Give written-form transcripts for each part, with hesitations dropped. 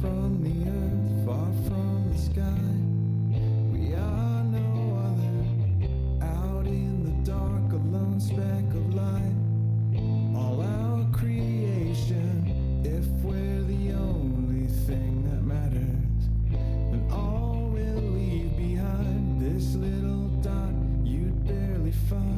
from the earth, far from the sky. We are no other, out in the dark, a lone speck of light. All our creation, if we're the only thing that matters, then all we'll leave behind, this little dot you'd barely find.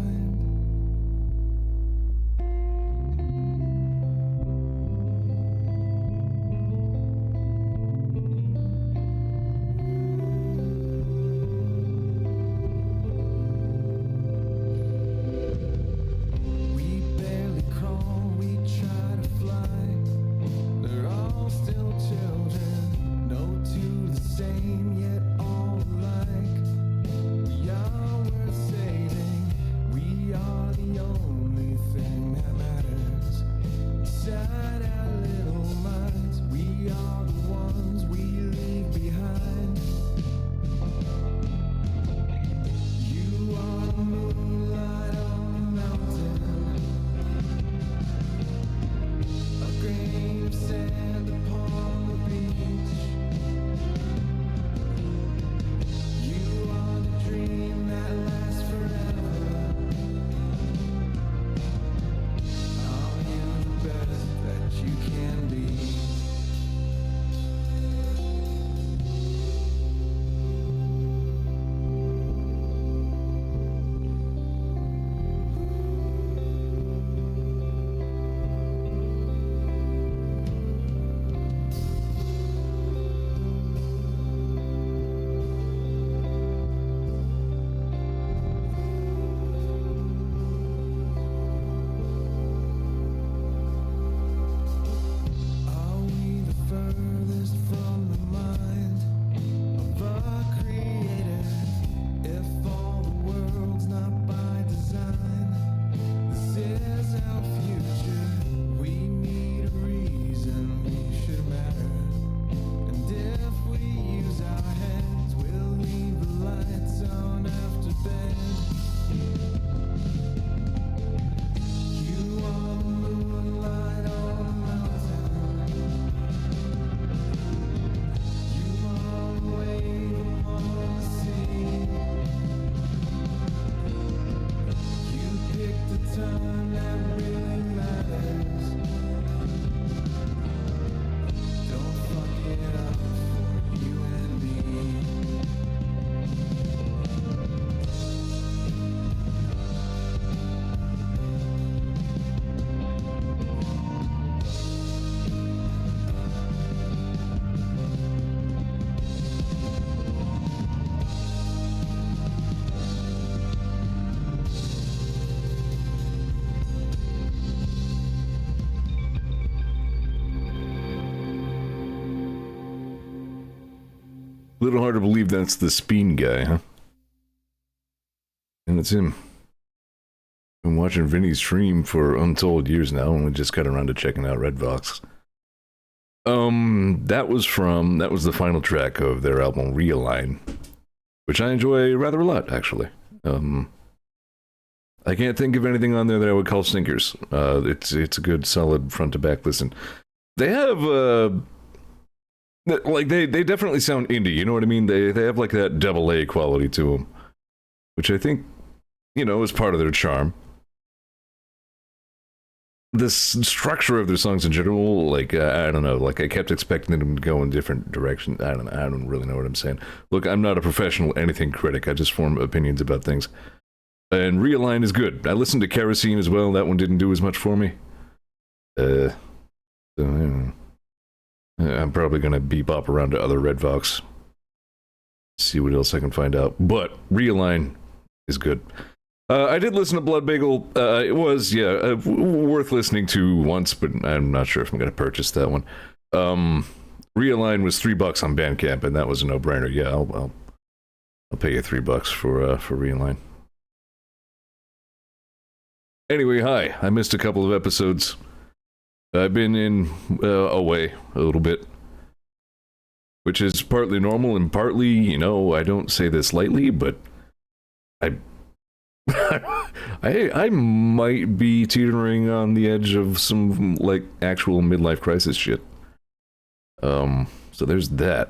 A little hard to believe that's the Speen guy, huh? And it's him. Been watching Vinny's stream for untold years now, and we just got around to checking out Redvox. That was the final track of their album Realign, which I enjoy rather a lot, actually. I can't think of anything on there that I would call stinkers. It's a good, solid front to back listen. They have like they definitely sound indie, you know what I mean? They have like that double A quality to them, which I think, you know, is part of their charm. The structure of their songs in general, like I don't know, like I kept expecting them to go in different directions. I don't really know what I'm saying. Look, I'm not a professional anything critic. I just form opinions about things. And Realign is good. I listened to Kerosene as well. That one didn't do as much for me. So, I'm probably going to bebop around to other Redvox. See what else I can find out. But Realign is good. I did listen to Blood Bagel. It was, worth listening to once, but I'm not sure if I'm going to purchase that one. Realign was $3 on Bandcamp, and that was a no-brainer. Yeah, I'll pay you $3 for Realign. Anyway, hi. I missed a couple of episodes. I've been away a little bit, which is partly normal and partly, you know, I don't say this lightly, but I might be teetering on the edge of some, like, actual midlife crisis shit. So So there's that.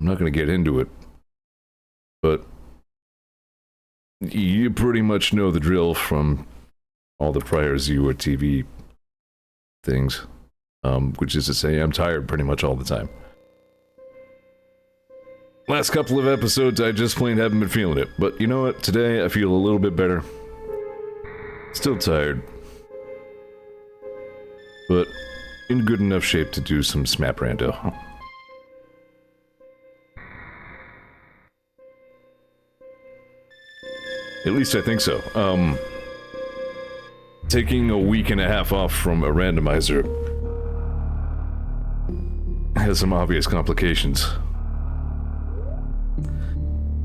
I'm not going to get into it. But you pretty much know the drill from all the prior Zeor TV things. Which is to say, I'm tired pretty much all the time. Last couple of episodes, I just plain haven't been feeling it. But you know what? Today, I feel a little bit better. Still tired. But in good enough shape to do some Smap Rando. At least I think so. Taking a week and a half off from a randomizer has some obvious complications.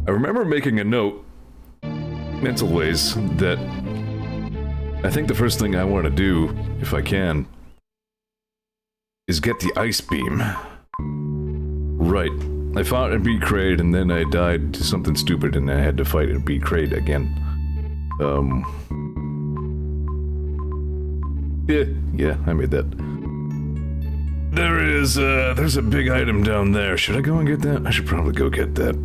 I remember making a note, mental ways, that I think the first thing I want to do, if I can, is get the ice beam. Right. I fought and beat Kraid, and then I died to something stupid, and I had to fight and beat Kraid again. Yeah, I made that. There's a big item down there. Should I go and get that? I should probably go get that.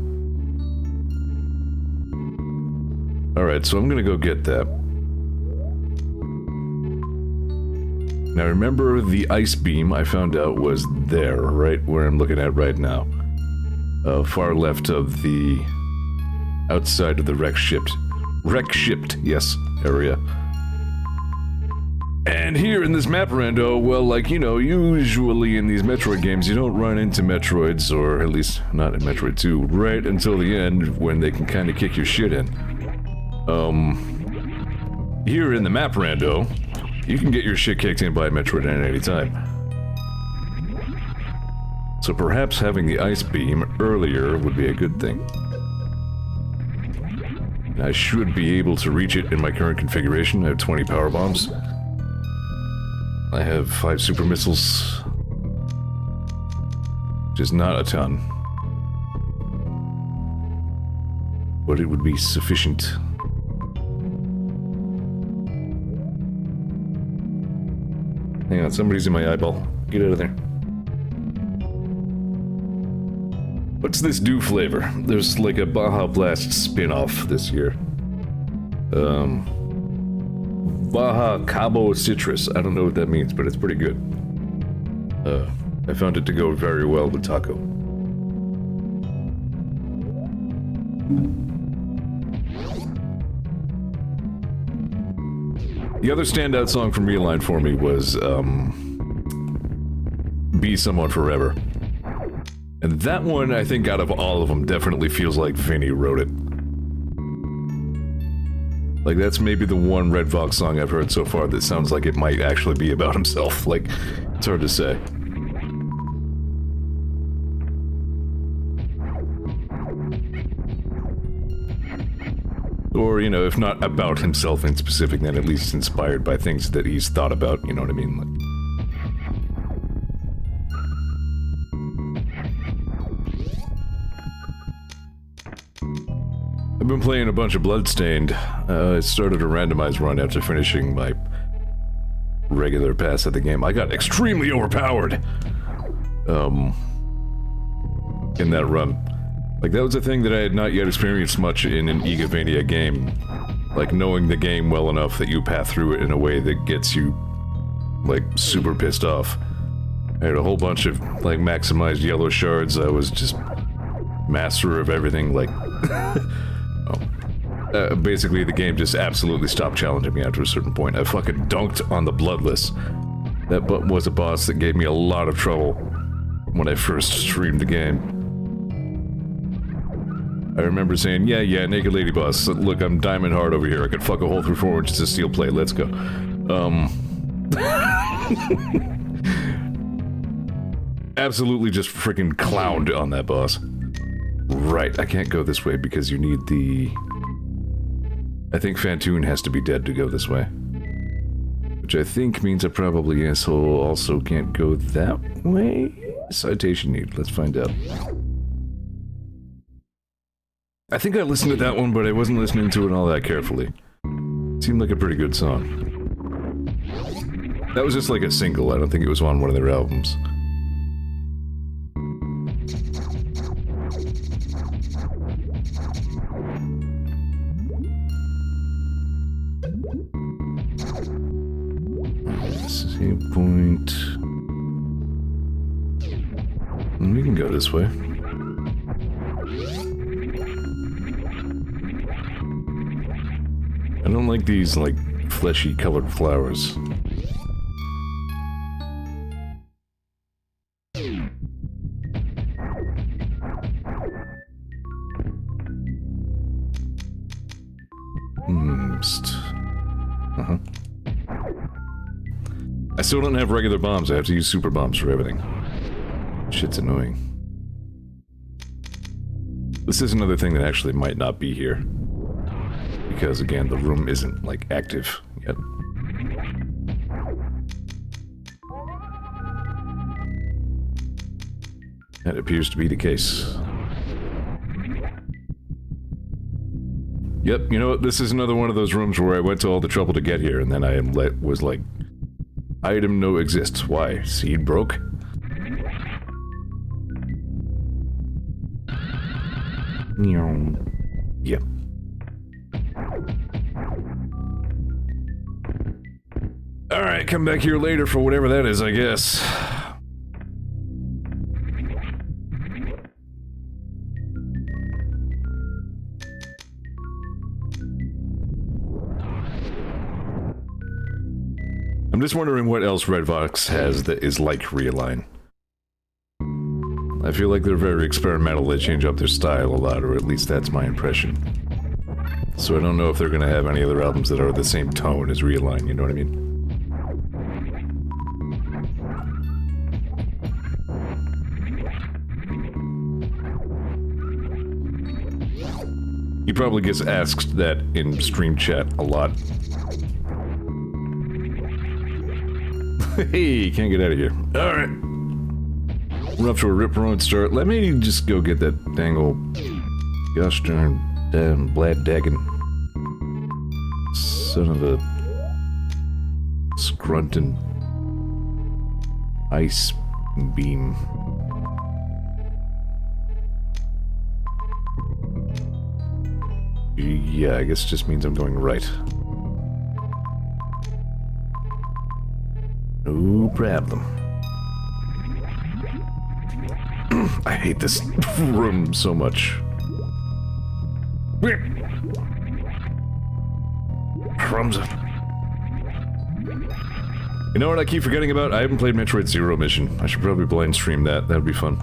Alright, so I'm gonna go get that. Now remember, the ice beam I found out was there, right where I'm looking at right now. Far left of the... outside of the wreck-shipped, yes, area. And here in this map rando, well, like, you know, usually in these Metroid games, you don't run into Metroids, or at least not in Metroid 2, right until the end when they can kind of kick your shit in. Here in the map rando, you can get your shit kicked in by a Metroid at any time. So perhaps having the ice beam earlier would be a good thing. And I should be able to reach it in my current configuration. I have 20 power bombs. I have 5 super missiles, which is not a ton, but it would be sufficient. Hang on, somebody's in my eyeball. Get out of there. What's this dew flavor? There's like a Baja Blast spin-off this year. Baja Cabo Citrus. I don't know what that means, but it's pretty good. I found it to go very well with taco. The other standout song from Realign for me was, Be Someone Forever. And that one, I think out of all of them, definitely feels like Vinny wrote it. Like, that's maybe the one Red Fox song I've heard so far that sounds like it might actually be about himself. Like, it's hard to say. Or, you know, if not about himself in specific, then at least inspired by things that he's thought about, you know what I mean? Like, I've been playing a bunch of Bloodstained. I started a randomized run after finishing my regular pass at the game. I got extremely overpowered in that run. Like, that was a thing that I had not yet experienced much in an Igavania game. Like, knowing the game well enough that you path through it in a way that gets you, like, super pissed off. I had a whole bunch of, like, maximized yellow shards. I was just master of everything, like... basically, the game just absolutely stopped challenging me after a certain point. I fucking dunked on the Bloodless. That was a boss that gave me a lot of trouble when I first streamed the game. I remember saying, yeah, naked lady boss. Look, I'm diamond hard over here. I could fuck a hole through 4 inches of steel plate. Let's go. Absolutely just freaking clowned on that boss. Right, I can't go this way because you need the... I think Fantoon has to be dead to go this way. Which I think means I probably also can't go that way? Citation need, let's find out. I think I listened to that one, but I wasn't listening to it all that carefully. Seemed like a pretty good song. That was just like a single, I don't think it was on one of their albums. Save point. We can go this way. I don't like these, like, fleshy colored flowers. Uh-huh. I still don't have regular bombs. I have to use super bombs for everything. Shit's annoying. This is another thing that actually might not be here. Because, again, the room isn't, like, active yet. That appears to be the case. Yep, you know what? This is another one of those rooms where I went to all the trouble to get here, and then I was like, item no exists. Why? Seed broke? Yep. Alright, come back here later for whatever that is, I guess. I'm just wondering what else Redvox has that is like Realign. I feel like they're very experimental. They change up their style a lot, or at least that's my impression. So I don't know if they're gonna have any other albums that are the same tone as Realign, you know what I mean? He probably gets asked that in stream chat a lot. Hey, can't get out of here. Alright. We're up to a rip-roaring start. Let me just go get that dang old... Gosh darn... damn blad daggin... son of a... scruntin... ice beam. Yeah, I guess it just means I'm going right. No problem. I hate this room so much. Crumbs. You know what I keep forgetting about? I haven't played Metroid Zero Mission. I should probably blind stream that. That'd be fun.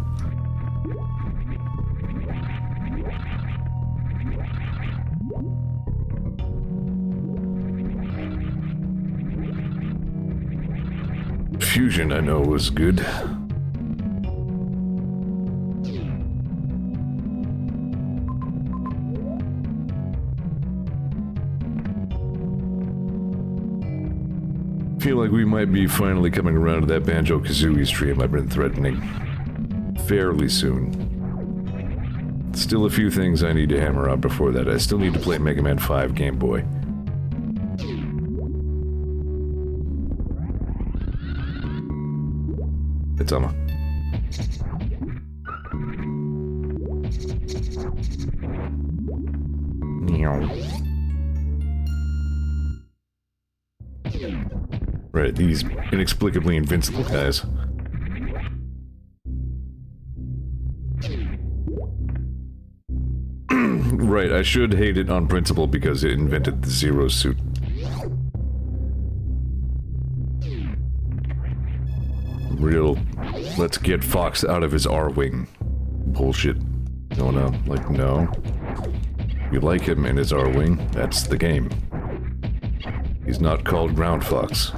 Fusion, I know, was good. Feel like we might be finally coming around to that Banjo-Kazooie stream I've been threatening. Fairly soon. Still a few things I need to hammer out before that. I still need to play Mega Man 5 Game Boy. It's Amma. Right, these inexplicably invincible guys. Right, I should hate it on principle because it invented the Zero suit. Real, let's get Fox out of his R-Wing bullshit. No, like, no. You like him in his R-Wing, that's the game. He's not called Ground Fox.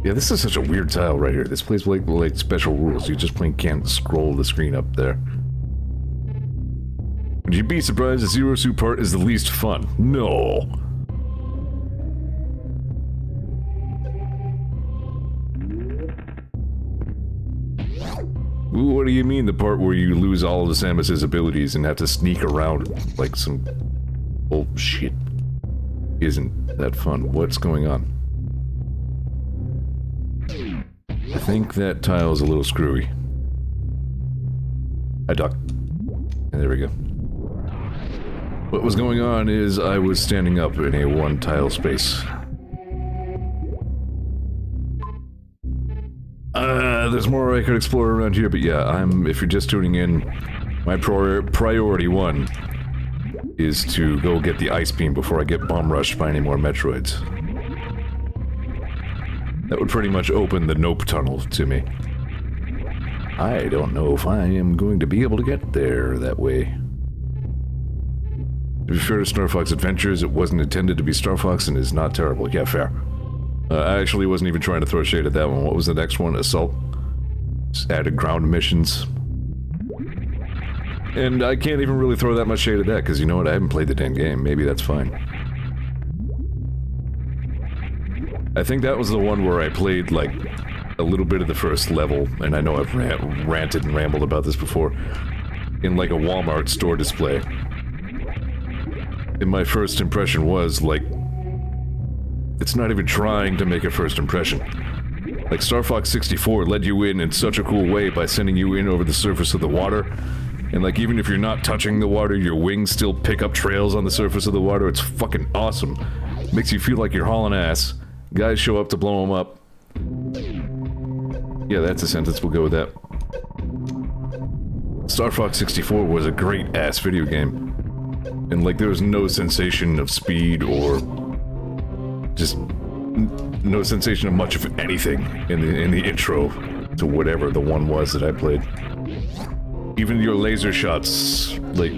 Yeah, this is such a weird tile right here. This plays like special rules. You just plain can't scroll the screen up there. Would you be surprised the Zero Suit part is the least fun? No. Ooh, what do you mean the part where you lose all of the Samus's abilities and have to sneak around like some bullshit? Isn't that fun? What's going on? think that tile is a little screwy. I duck. And there we go. What was going on is I was standing up in a one-tile space. There's more I could explore around here, but yeah, if you're just tuning in, my priority one is to go get the ice beam before I get bomb rushed by any more Metroids. That would pretty much open the Nope tunnel to me. I don't know if I am going to be able to get there that way. To be fair to Star Fox Adventures, it wasn't intended to be Star Fox and is not terrible. Yeah, fair. I actually wasn't even trying to throw shade at that one. What was the next one? Assault. Just added ground missions. And I can't even really throw that much shade at that, because you know what? I haven't played the damn game. Maybe that's fine. I think that was the one where I played, like, a little bit of the first level, and I know I've ranted and rambled about this before, in, like, a Walmart store display. And my first impression was, like, it's not even trying to make a first impression. Like, Star Fox 64 led you in such a cool way by sending you in over the surface of the water. And, like, even if you're not touching the water, your wings still pick up trails on the surface of the water. It's fucking awesome. Makes you feel like you're hauling ass. Guys show up to blow them up. Yeah, that's a sentence. We'll go with that. Star Fox 64 was a great-ass video game. And, like, there was no sensation of speed or just no sensation of much of anything in the intro to whatever the one was that I played. Even your laser shots, like,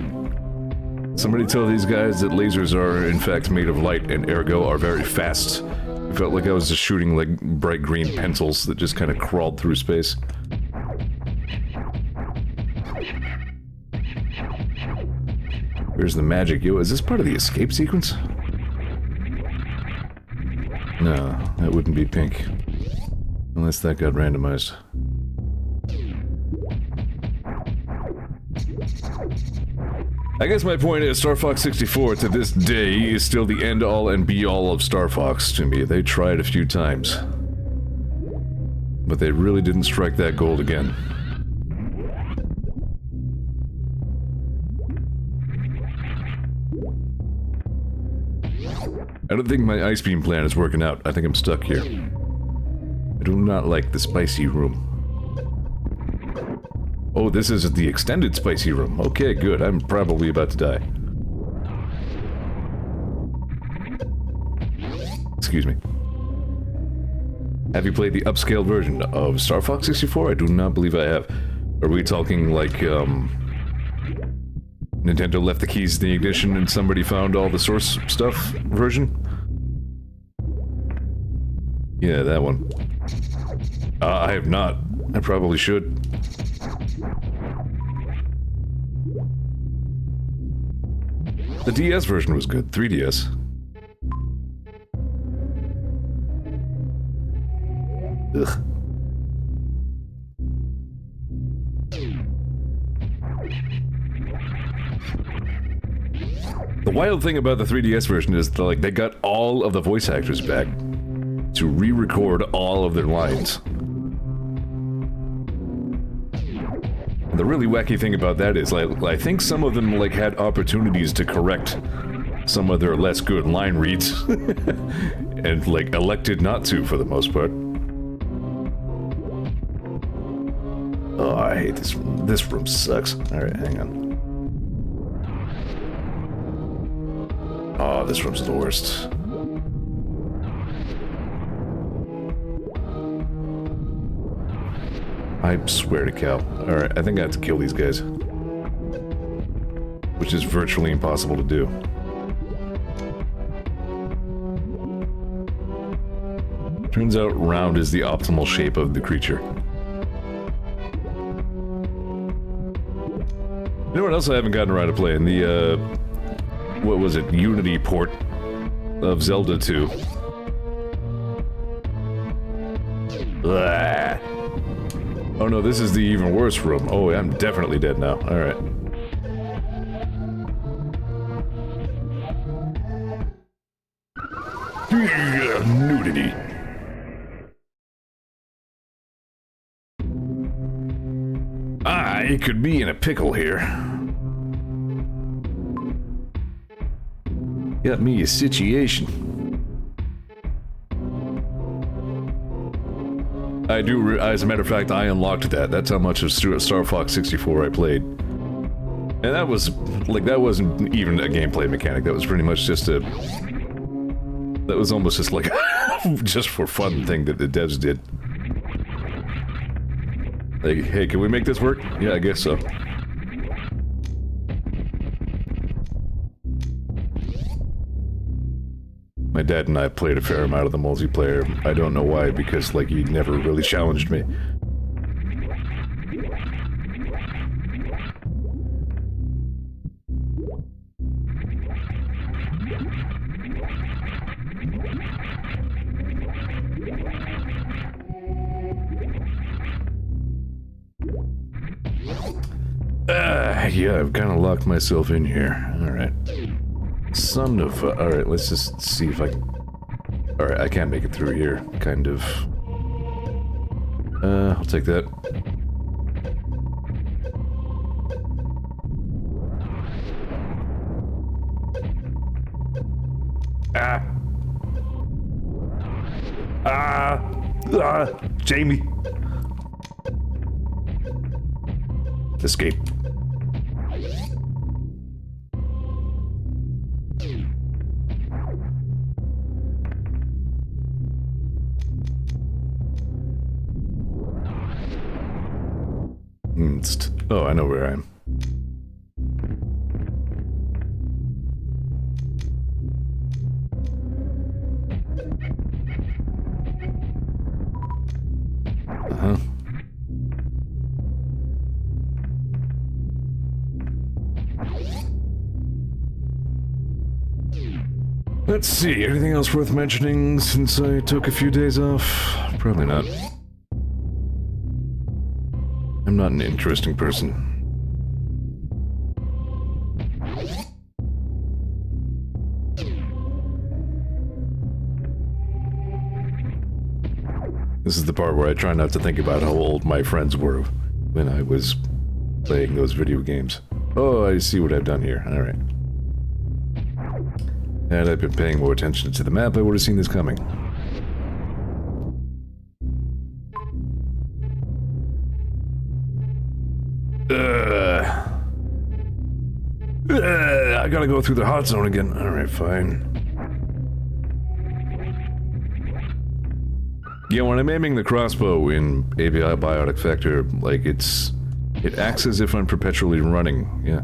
somebody tell these guys that lasers are in fact made of light and ergo are very fast. It felt like I was just shooting like bright green pencils that just kind of crawled through space. Where's the magic? Yo, is this part of the escape sequence? No, that wouldn't be pink. Unless that got randomized. I guess my point is Star Fox 64 to this day is still the end-all and be-all of Star Fox to me. They tried a few times. But they really didn't strike that gold again. I don't think my ice beam plan is working out. I think I'm stuck here. I do not like the spicy room. Oh, this is the extended spicy room. Okay, good. I'm probably about to die. Excuse me. Have you played the upscaled version of Star Fox 64? I do not believe I have. Are we talking like, Nintendo left the keys to the ignition and somebody found all the source stuff version? Yeah, that one. I have not. I probably should. The DS version was good. 3DS. Ugh. The wild thing about the 3DS version is that, like, they got all of the voice actors back to re-record all of their lines. The really wacky thing about that is, like, I think some of them, like, had opportunities to correct some of their less good line reads, and, like, elected not to for the most part. Oh, I hate this room. This room sucks. Alright, hang on. Oh, this room's the worst. I swear to cow. Alright, I think I have to kill these guys. Which is virtually impossible to do. Turns out round is the optimal shape of the creature. You know what else I haven't gotten around to playing? The, what was it? Unity port of Zelda 2. Blah. Oh no, this is the even worse room. Oh, I'm definitely dead now. Alright. Nudity. I could be in a pickle here. Got me a situation. I do, as a matter of fact, I unlocked that. That's how much of Star Fox 64 I played. And that was, like, that wasn't even a gameplay mechanic. That was pretty much just a... That was almost just like, just for fun thing that the devs did. Like, hey, can we make this work? Yeah, I guess so. My dad and I played a fair amount of the multiplayer. I don't know why, because, like, he never really challenged me. Yeah, I've kind of locked myself in here. Alright. Son of a... Alright, let's just see if I can... Alright, I can't make it through here, kind of. I'll take that. Jamie! Escape. Oh, I know where I am. Uh-huh. Let's see, anything else worth mentioning since I took a few days off? Probably not. I'm not an interesting person. This is the part where I try not to think about how old my friends were when I was playing those video games. Oh, I see what I've done here. Alright. Had I been paying more attention to the map, I would have seen this coming. I gotta go through the hot zone again. Alright, fine. Yeah, when I'm aiming the crossbow in ABI Biotic Vector, like, it acts as if I'm perpetually running, yeah.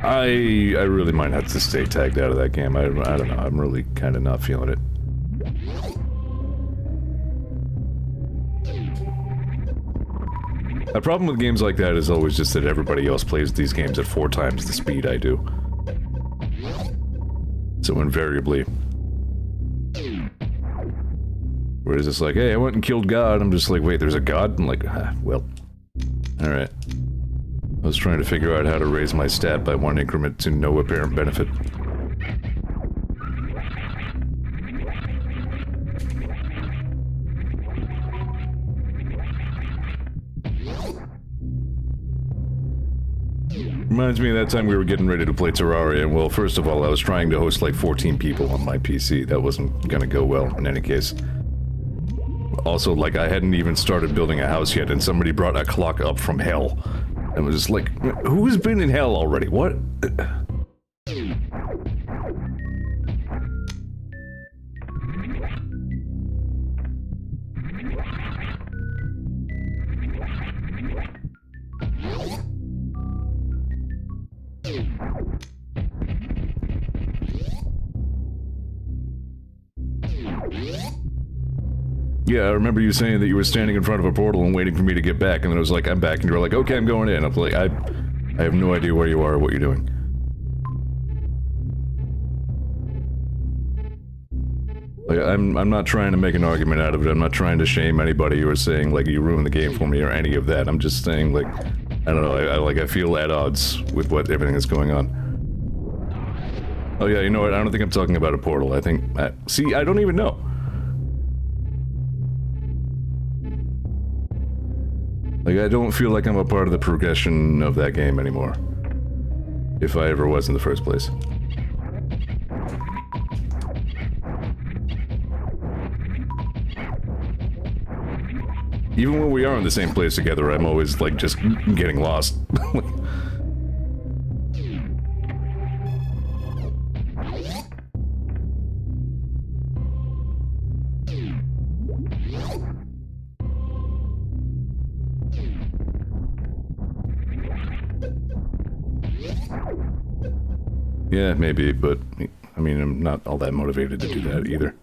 I really might have to stay tagged out of that game. I don't know. I'm really kind of not feeling it. The problem with games like that is always just that everybody else plays these games at 4 times the speed I do. So invariably. Whereas it's like, hey, I went and killed God. I'm just like, wait, there's a God? I'm like, well. Alright. I was trying to figure out how to raise my stat by 1 increment to no apparent benefit. Reminds me of that time we were getting ready to play Terraria, and well, first of all, I was trying to host like 14 people on my PC. That wasn't gonna go well, in any case. Also, like, I hadn't even started building a house yet, and somebody brought a clock up from hell. And was just like, who has been in hell already? What? Yeah, I remember you saying that you were standing in front of a portal and waiting for me to get back, and then I was like, I'm back, and you were like, okay, I'm going in. I was like, I have no idea where you are or what you're doing. Like, I'm not trying to make an argument out of it. I'm not trying to shame anybody who is saying, like, you ruined the game for me or any of that. I'm just saying, like, I don't know, I feel at odds with what everything is going on. Oh yeah, you know what? I don't think I'm talking about a portal. I think... see, I don't even know. Like, I don't feel like I'm a part of the progression of that game anymore. If I ever was in the first place. Even when we are in the same place together, I'm always, like, just getting lost. Yeah, maybe, but, I mean, I'm not all that motivated to do that either.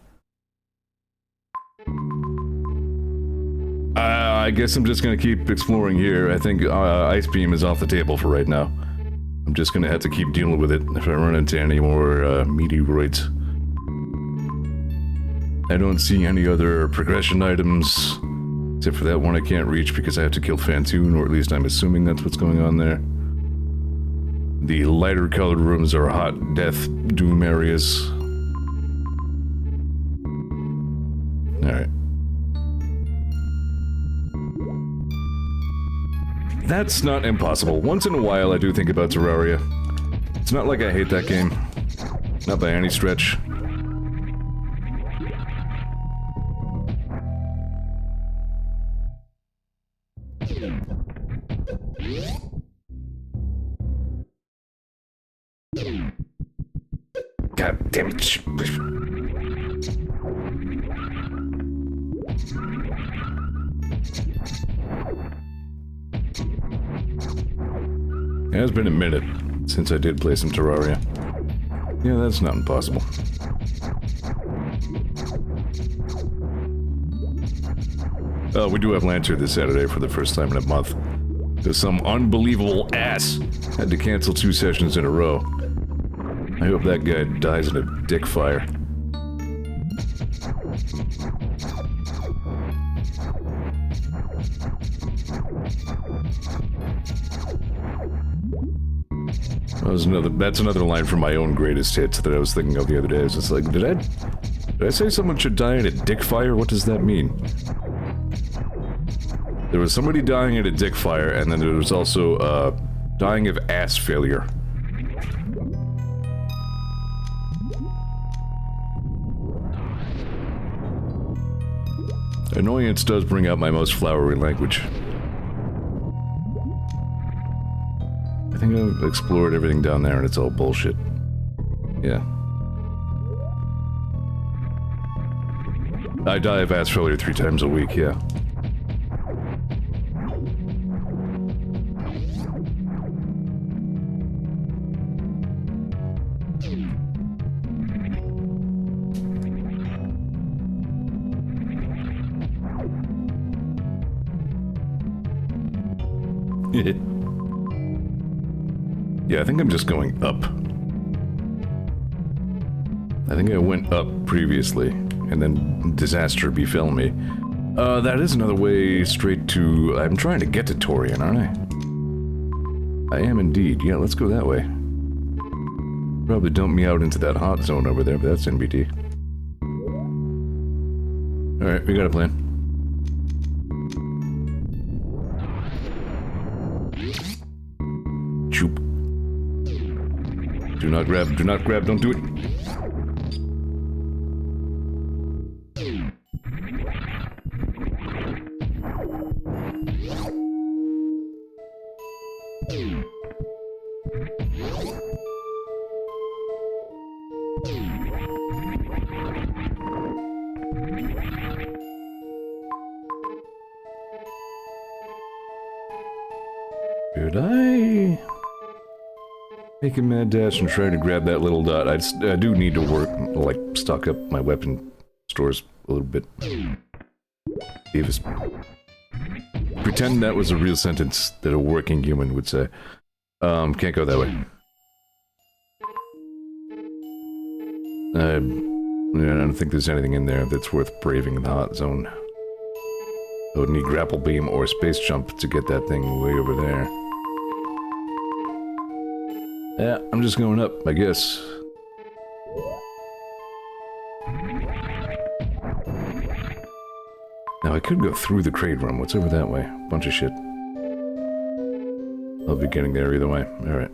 I guess I'm just gonna keep exploring here. I think Ice Beam is off the table for right now. I'm just gonna have to keep dealing with it if I run into any more meteoroids. I don't see any other progression items, except for that one I can't reach because I have to kill Fantoon, or at least I'm assuming that's what's going on there. The lighter colored rooms are hot death doom areas. Alright. That's not impossible. Once in a while I do think about Terraria. It's not like I hate that game. Not by any stretch. God damn it. It has been a minute since I did play some Terraria. Yeah, that's not impossible. Oh, we do have Lancer this Saturday for the first time in a month. Because some unbelievable ass had to cancel 2 sessions in a row. I hope that guy dies in a dick fire. That's another line from my own greatest hits that I was thinking of the other day. It's just like, did I say someone should die in a dick fire? What does that mean? There was somebody dying at a dick fire, and then there was also, dying of ass failure. Annoyance does bring out my most flowery language. I think I've explored everything down there and it's all bullshit. Yeah. I die of ass failure 3 times a week, yeah. Yeah, I think I'm just going up. I think I went up previously, and then disaster befell me. That is another way straight to... I'm trying to get to Torian, aren't I? I am indeed. Yeah, let's go that way. Probably dump me out into that hot zone over there, but that's NBT. Alright, we got a plan. Choop. Do not grab, don't do it. Could I make a mad dash and try to grab that little dot? I do need to work, like, stock up my weapon stores a little bit. Davis. Pretend that was a real sentence that a working human would say. Can't go that way. Yeah, I don't think there's anything in there that's worth braving in the hot zone. I would need grapple beam or space jump to get that thing way over there. Yeah, I'm just going up, I guess. Now I could go through the crate room. What's over that way? Bunch of shit. I'll be getting there either way. Alright.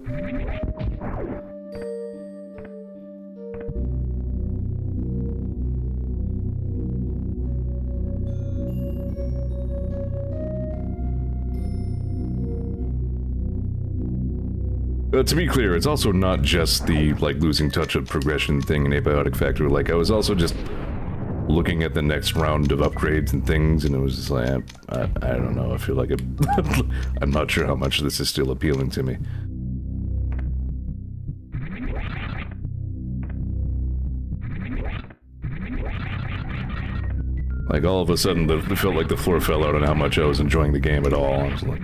To be clear, it's also not just the, like, losing touch of progression thing in Abiotic Factory. Like, I was also just looking at the next round of upgrades and things, and it was just like, I don't know, I feel like I'm not sure how much this is still appealing to me. Like, all of a sudden, it felt like the floor fell out on how much I was enjoying the game at all. I was like...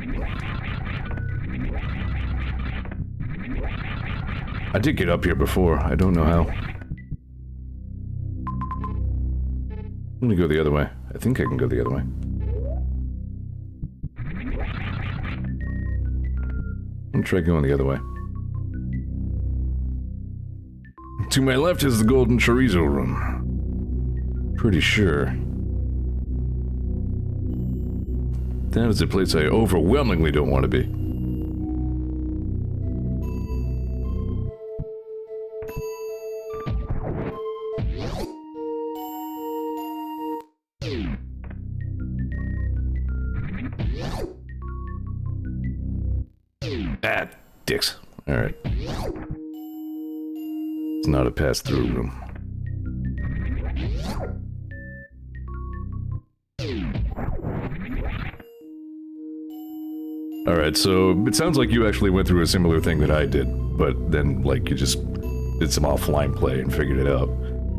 I did get up here before, I don't know how. I'm gonna go the other way. I think I can go the other way. I'm gonna try going the other way. To my left is the golden chorizo room. Pretty sure. That is a place I overwhelmingly don't want to be. Ah, dicks. Alright. It's not a pass-through room. Alright, so it sounds like you actually went through a similar thing that I did, but then, like, you just did some offline play and figured it out.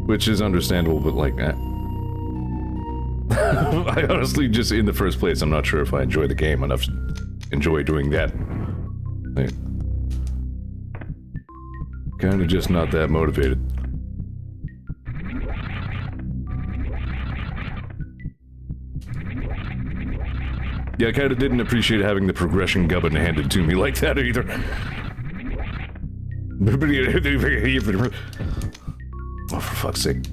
Which is understandable, but, like, I honestly just, in the first place, I'm not sure if I enjoy the game enough to enjoy doing that. Like, kinda just not that motivated. Yeah, I kinda didn't appreciate having the progression gubbin handed to me like that either. Oh, for fuck's sake.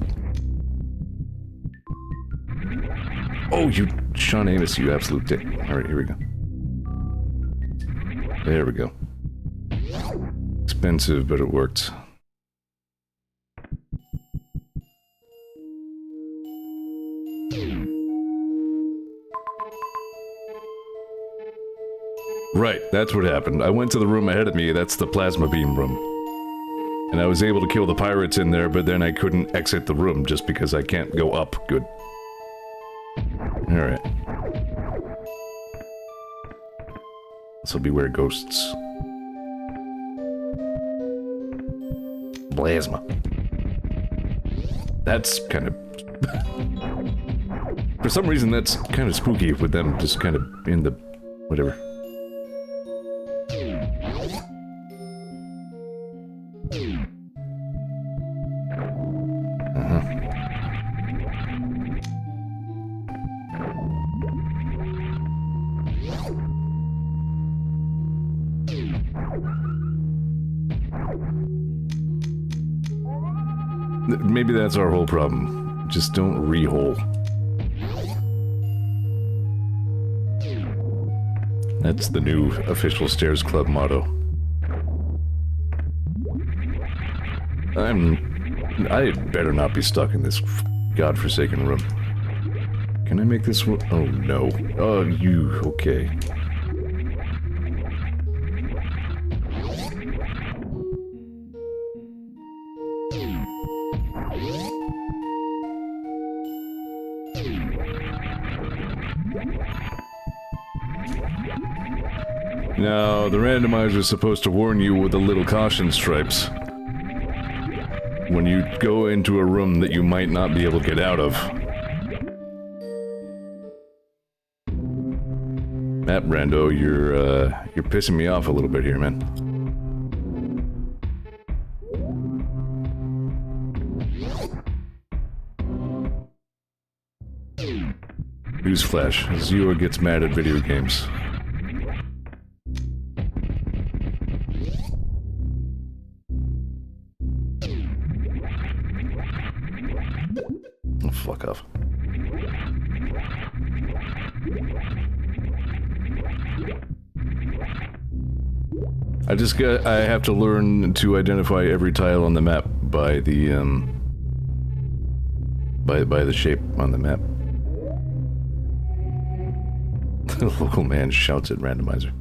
Oh, you Sean Amos, you absolute dick. Alright, here we go. There we go. Expensive, but it worked. Right, that's what happened. I went to the room ahead of me, that's the plasma beam room. And I was able to kill the pirates in there, but then I couldn't exit the room just because I can't go up. Good. Alright. This'll beware ghosts. Plasma. That's kind of... For some reason, that's kind of spooky with them just kind of in the... whatever. Maybe that's our whole problem. Just don't re-hole. That's the new official Stairs Club motto. I better not be stuck in this godforsaken room. Can I make this one? Oh no. Oh, you, okay. Now, the randomizer is supposed to warn you with the little caution stripes when you go into a room that you might not be able to get out of. Matt Rando, you're pissing me off a little bit here, man. Newsflash, Zeor gets mad at video games. Oh, fuck off. I have to learn to identify every tile on the map by the, by the shape on the map. The local man shouts at randomizer.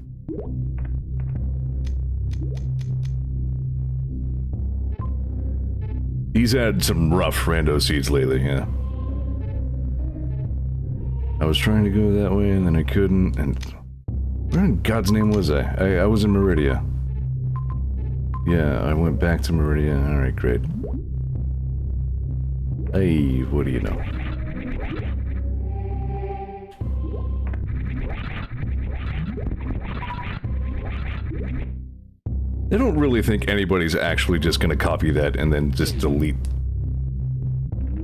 He's had some rough rando seeds lately, yeah. I was trying to go that way and then I couldn't, and... Where in God's name was I? I was in Meridia. Yeah, I went back to Meridia. Alright, great. Hey, what do you know? I don't really think anybody's actually just gonna copy that and then just delete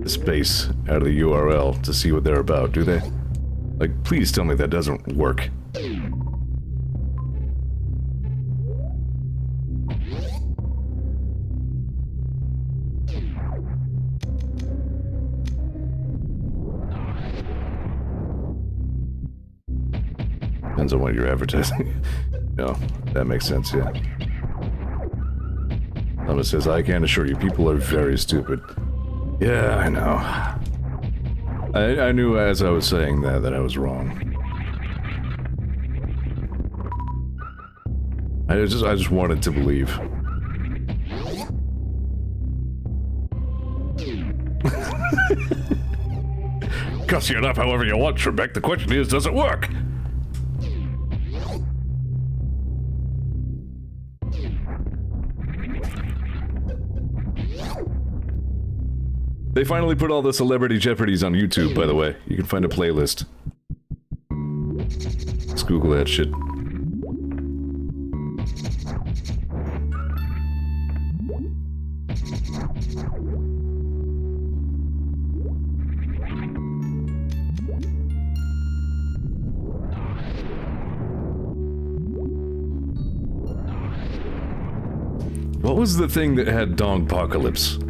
the space out of the URL to see what they're about, do they? Like, please tell me that doesn't work. Depends on what you're advertising. No, that makes sense, yeah. Thomas says, I can assure you, people are very stupid. Yeah, I know. I knew as I was saying that I was wrong. I just wanted to believe. Cuss you enough however you want, Trebek. The question is, does it work? They finally put all the Celebrity Jeopardies on YouTube, by the way. You can find a playlist. Let's Google that shit. What was the thing that had Dongpocalypse?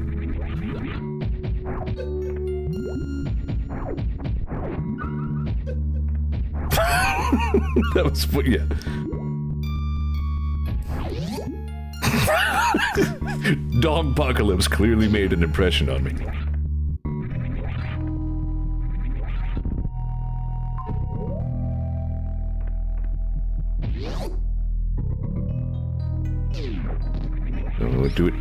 That was, yeah. Dongpocalypse clearly made an impression on me. Oh, do it.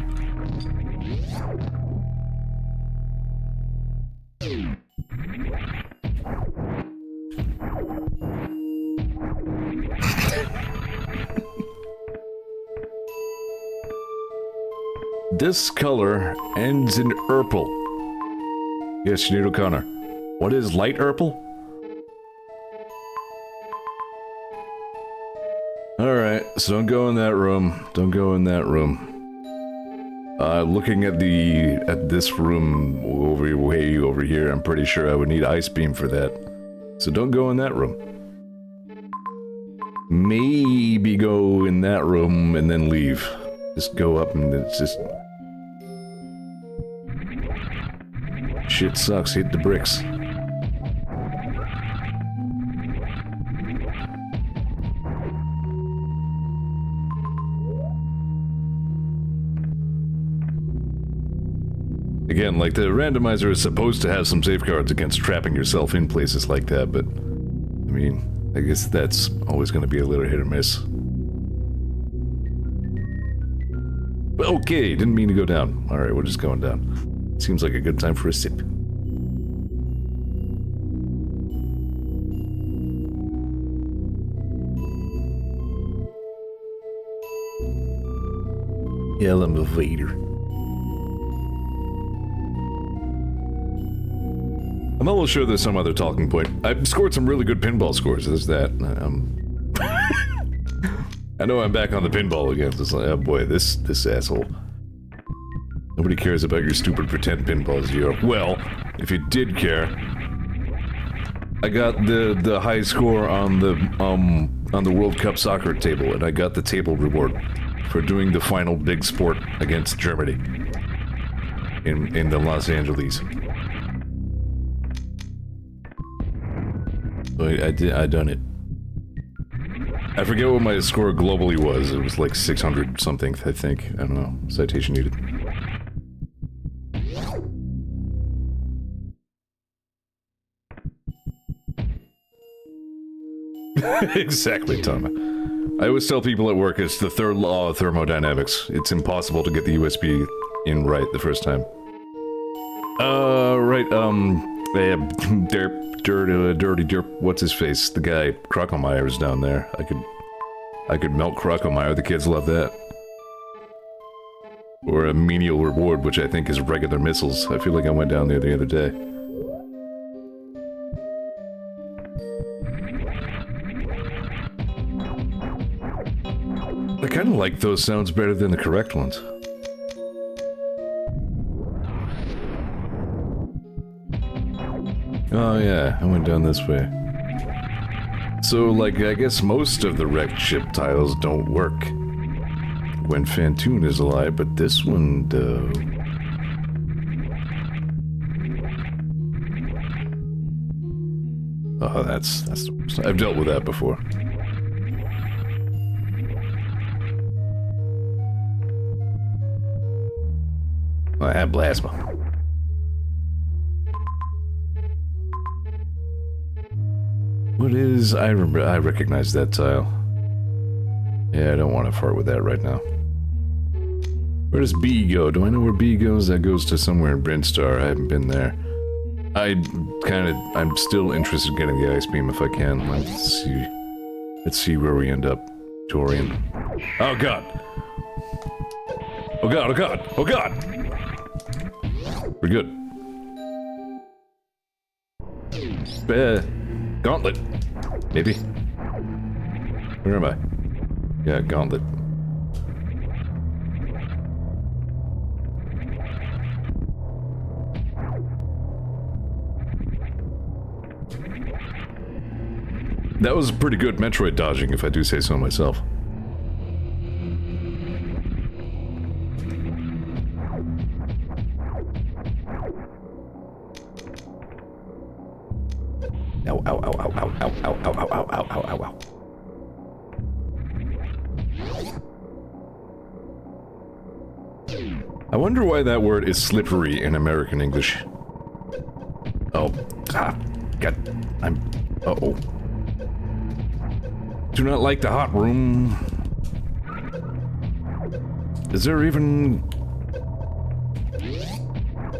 This color ends in Urple. Yes, Sinead O'Connor. What is light Urple? Alright, so don't go in that room. Don't go in that room. Looking at this room way over here, I'm pretty sure I would need Ice Beam for that. So don't go in that room. Maybe go in that room and then leave. Just go up and it's just... Shit sucks, hit the bricks. Again, like, the randomizer is supposed to have some safeguards against trapping yourself in places like that, but... I mean, I guess that's always gonna be a little hit or miss. Okay, didn't mean to go down. Alright, we're just going down. Seems like a good time for a sip. Elevator. I'm almost sure there's some other talking point. I've scored some really good pinball scores, there's that. I know I'm back on the pinball again. It's like, oh boy, this asshole. Nobody cares about your stupid pretend pinballs, Zeor. Well, if you did care, I got the high score on the World Cup soccer table, and I got the table reward for doing the final big sport against Germany in the Los Angeles. I done it. I forget what my score globally was. It was like 600 something, I think. I don't know. Citation needed. Exactly, Tom. I always tell people at work it's the third law of thermodynamics. It's impossible to get the USB in right the first time. Right, dirty derp, what's his face? The guy, Crockelmeyer, is down there. I could melt Crockelmeyer, the kids love that. Or a menial reward, which I think is regular missiles. I feel like I went down there the other day. I kinda like those sounds better than the correct ones. Oh yeah, I went down this way. So, like, I guess most of the wrecked ship tiles don't work when Fantoon is alive, but this one, though... Oh, that's the worst. I've dealt with that before. I have plasma. What is... I recognize that tile. Yeah, I don't want to fart with that right now. Where does B go? Do I know where B goes? That goes to somewhere in Brinstar. I haven't been there. I'm still interested in getting the ice beam if I can. Let's see where we end up. Torian. Oh god! Oh god, oh god, oh god! We're good. Gauntlet. Maybe. Where am I? Yeah, gauntlet. That was pretty good Metroid dodging, if I do say so myself. Ow, ow, ow, ow, ow, ow, ow, ow, ow, ow, ow, ow, ow. I wonder why that word is slippery in American English. Oh, God, uh-oh. Do not like the hot room. Is there even...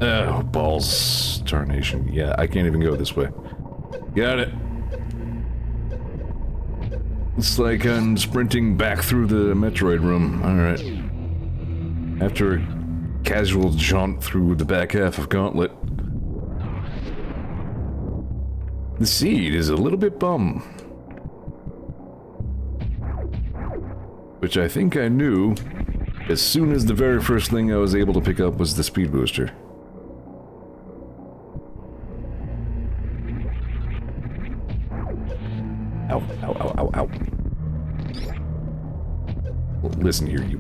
Oh, balls. Tarnation. Yeah, I can't even go this way. Got it. It's like I'm sprinting back through the Metroid room. Alright. After a casual jaunt through the back half of Gauntlet. The seed is a little bit bum. Which I think I knew as soon as the very first thing I was able to pick up was the speed booster. Ow, ow, ow, ow, ow. Well, listen here, you.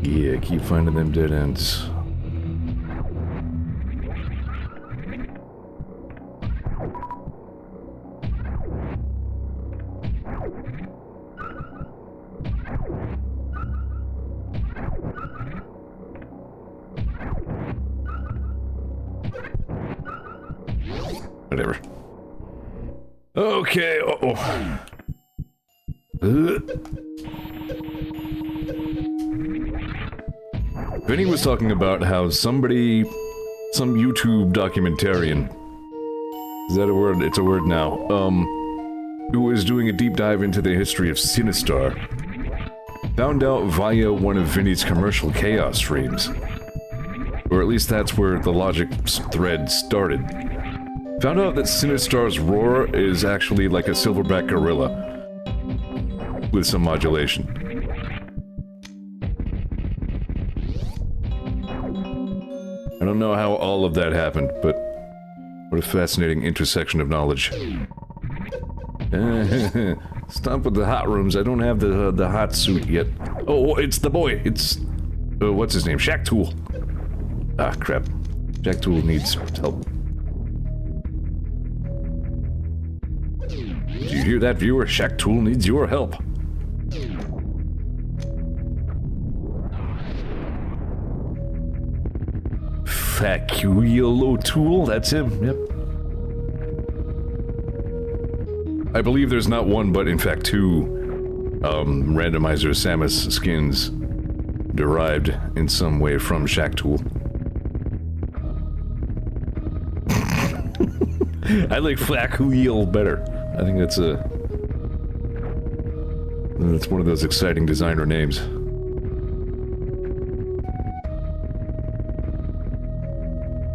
Yeah, keep finding them dead ends. Whatever. Okay, uh-oh. Vinny was talking about how some YouTube documentarian, is that a word? It's a word now, who was doing a deep dive into the history of Sinistar, found out via one of Vinny's commercial chaos streams. Or at least that's where the logic thread started. Found out that Sinistar's roar is actually like a silverback gorilla, with some modulation. I don't know how all of that happened, but what a fascinating intersection of knowledge. Stop with the hot rooms. I don't have the hot suit yet. Oh, it's the boy. It's what's his name? Shack Tool. Ah, crap. Shack Tool needs help. Did you hear that, viewer? Shack Tool needs your help. Fuck you, yellow tool. That's him. Yep. I believe there's not one, but in fact two randomizer Samus skins derived in some way from Shack Tool. I like Flakuil better. I think that's one of those exciting designer names.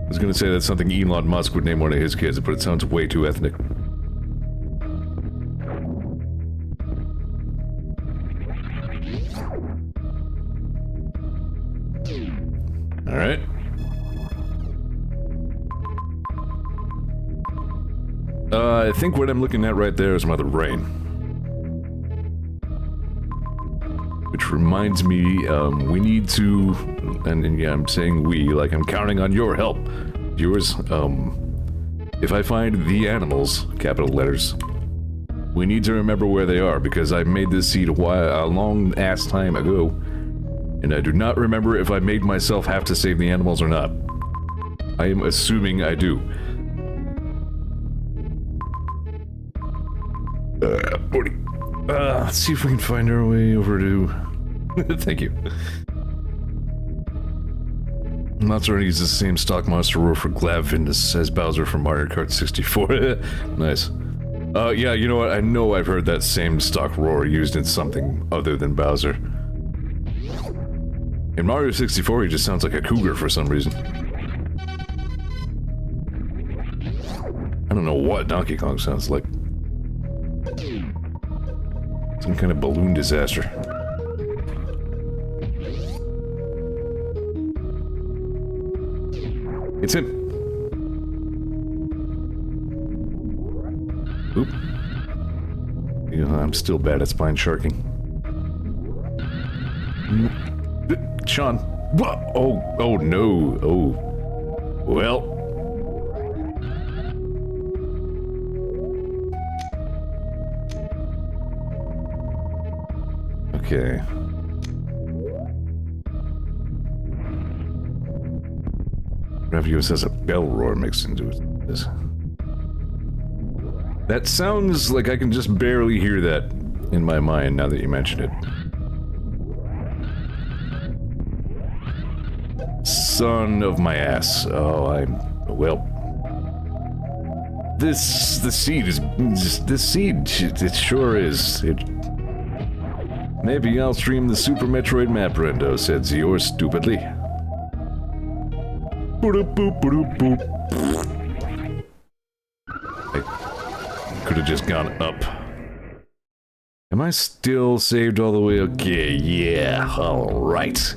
I was gonna say that's something Elon Musk would name one of his kids, but it sounds way too ethnic. Alright. I think what I'm looking at right there is Mother Brain. Which reminds me, we need to, and yeah, I'm saying we, like I'm counting on your help, viewers. If I find the animals, capital letters, we need to remember where they are, because I made this seed a long ass time ago, and I do not remember if I made myself have to save the animals or not. I am assuming I do. Let's see if we can find our way over to... Thank you. I'm not sure to use the same stock monster roar for Glavin as says Bowser from Mario Kart 64. Nice. Yeah, you know what? I know I've heard that same stock roar used in something other than Bowser. In Mario 64, he just sounds like a cougar for some reason. I don't know what Donkey Kong sounds like. Some kind of balloon disaster. It's him. Oop. Yeah, I'm still bad at spine sharking. Sean. What? Oh no. Oh. Well. Okay. Ravios has a bell roar mixed into this. That sounds like I can just barely hear that in my mind now that you mention it. Son of my ass. Oh, well. The seed is just, this seed, it sure is. Maybe I'll stream the Super Metroid map, Rando, said Zeor stupidly. Boop, boop, boop, boop. I could have just gone up. Am I still saved all the way? Okay, yeah, alright.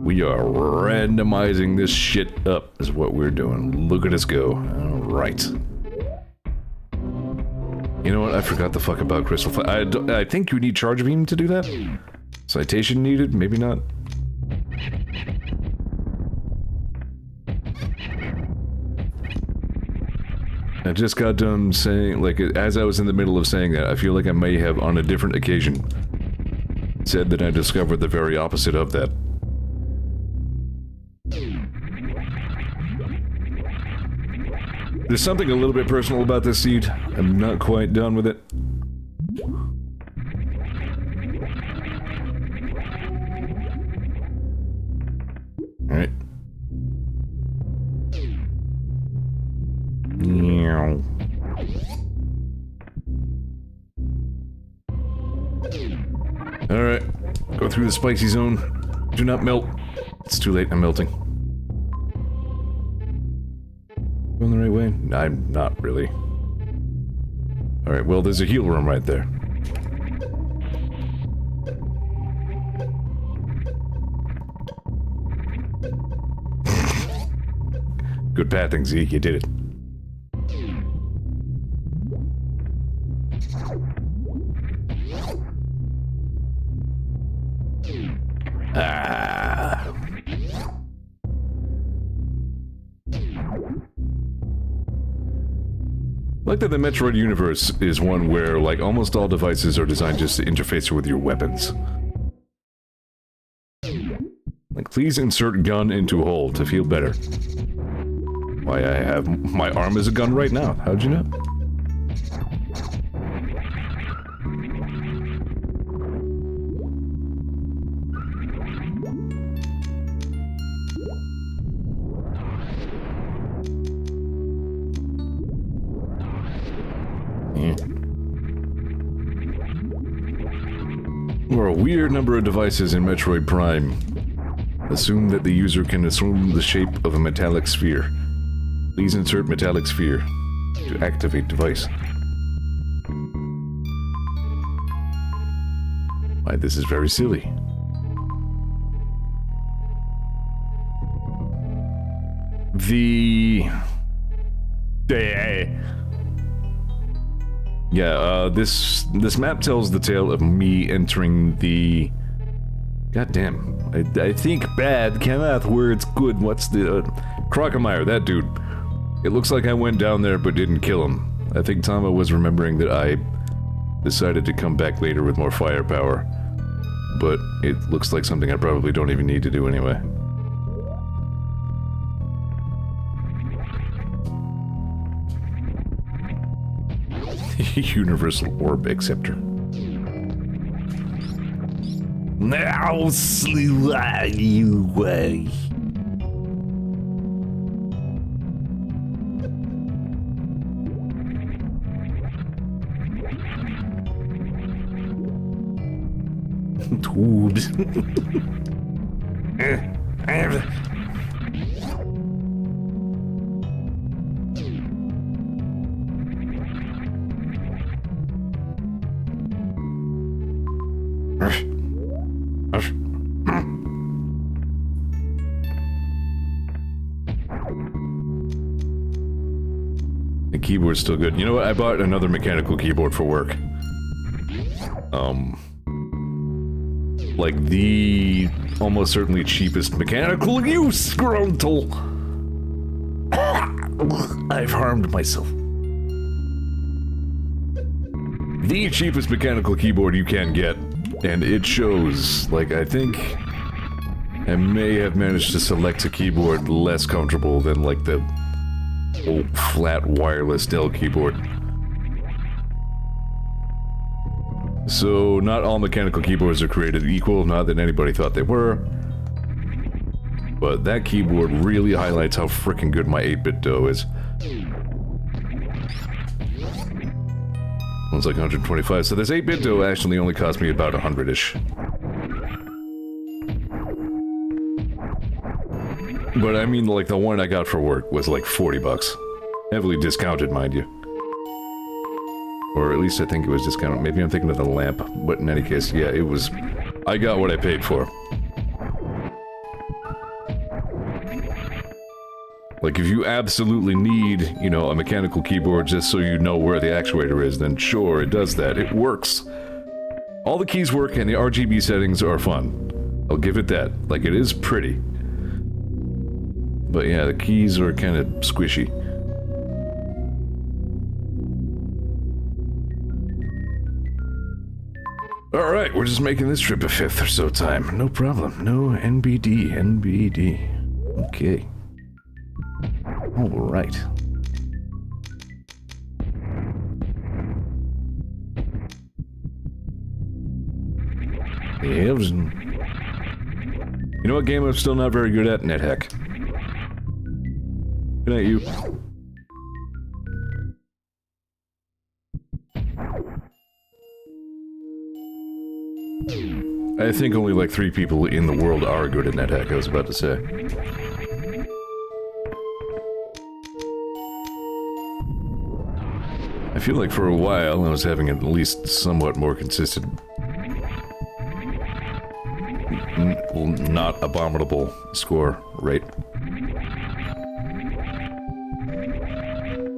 We are randomizing this shit up, is what we're doing. Look at us go. Alright. You know what? I forgot the fuck about Crystal. I think you need Charge Beam to do that? Citation needed? Maybe not. I just got done saying, like, as I was in the middle of saying that, I feel like I may have, on a different occasion, said that I discovered the very opposite of that. There's something a little bit personal about this seed. I'm not quite done with it. Alright. Alright. Go through the spicy zone. Do not melt. It's too late, I'm melting. Going the right way? I'm not really. Alright, well, there's a heal room right there. Good pathing, Zeke, you did it. Like that the Metroid universe is one where, like, almost all devices are designed just to interface with your weapons. Like, please insert gun into hole to feel better. Why, I have my arm as a gun right now. How'd you know? There are a weird number of devices in Metroid Prime. Assume that the user can assume the shape of a metallic sphere. Please insert metallic sphere to activate device. Why, this is very silly. This map tells the tale of me entering the... God damn. I think bad cannot words good. What's the... Crocomire, that dude. It looks like I went down there but didn't kill him. I think Tama was remembering that I decided to come back later with more firepower. But it looks like something I probably don't even need to do anyway. Universal Orb Acceptor. Now slide you away. Tubes. The keyboard's still good. You know what? I bought another mechanical keyboard for work. Like the almost certainly cheapest mechanical use, Gruntle. I've harmed myself. The cheapest mechanical keyboard you can get, and it shows. Like, I think I may have managed to select a keyboard less comfortable than, like, the old flat wireless Dell keyboard. So, not all mechanical keyboards are created equal, not that anybody thought they were. But that keyboard really highlights how frickin' good my 8-bit dough is. One's like 125, so this 8-bit dough actually only cost me about 100-ish. But I mean, like, the one I got for work was like 40 bucks. Heavily discounted, mind you. Or at least I think it was discounted. Maybe I'm thinking of the lamp. But in any case, yeah, it was... I got what I paid for. Like, if you absolutely need, you know, a mechanical keyboard just so you know where the actuator is, then sure, it does that. It works. All the keys work and the RGB settings are fun. I'll give it that. Like, it is pretty. But yeah, the keys are kind of squishy. Alright, we're just making this trip a fifth or so time. No problem. No NBD. Okay. Alright. Yeah, you know what game I'm still not very good at? NetHack. Good night, you. I think only like 3 people in the world are good at NetHack, I was about to say. I feel like for a while I was having at least somewhat more consistent... not abominable score rate.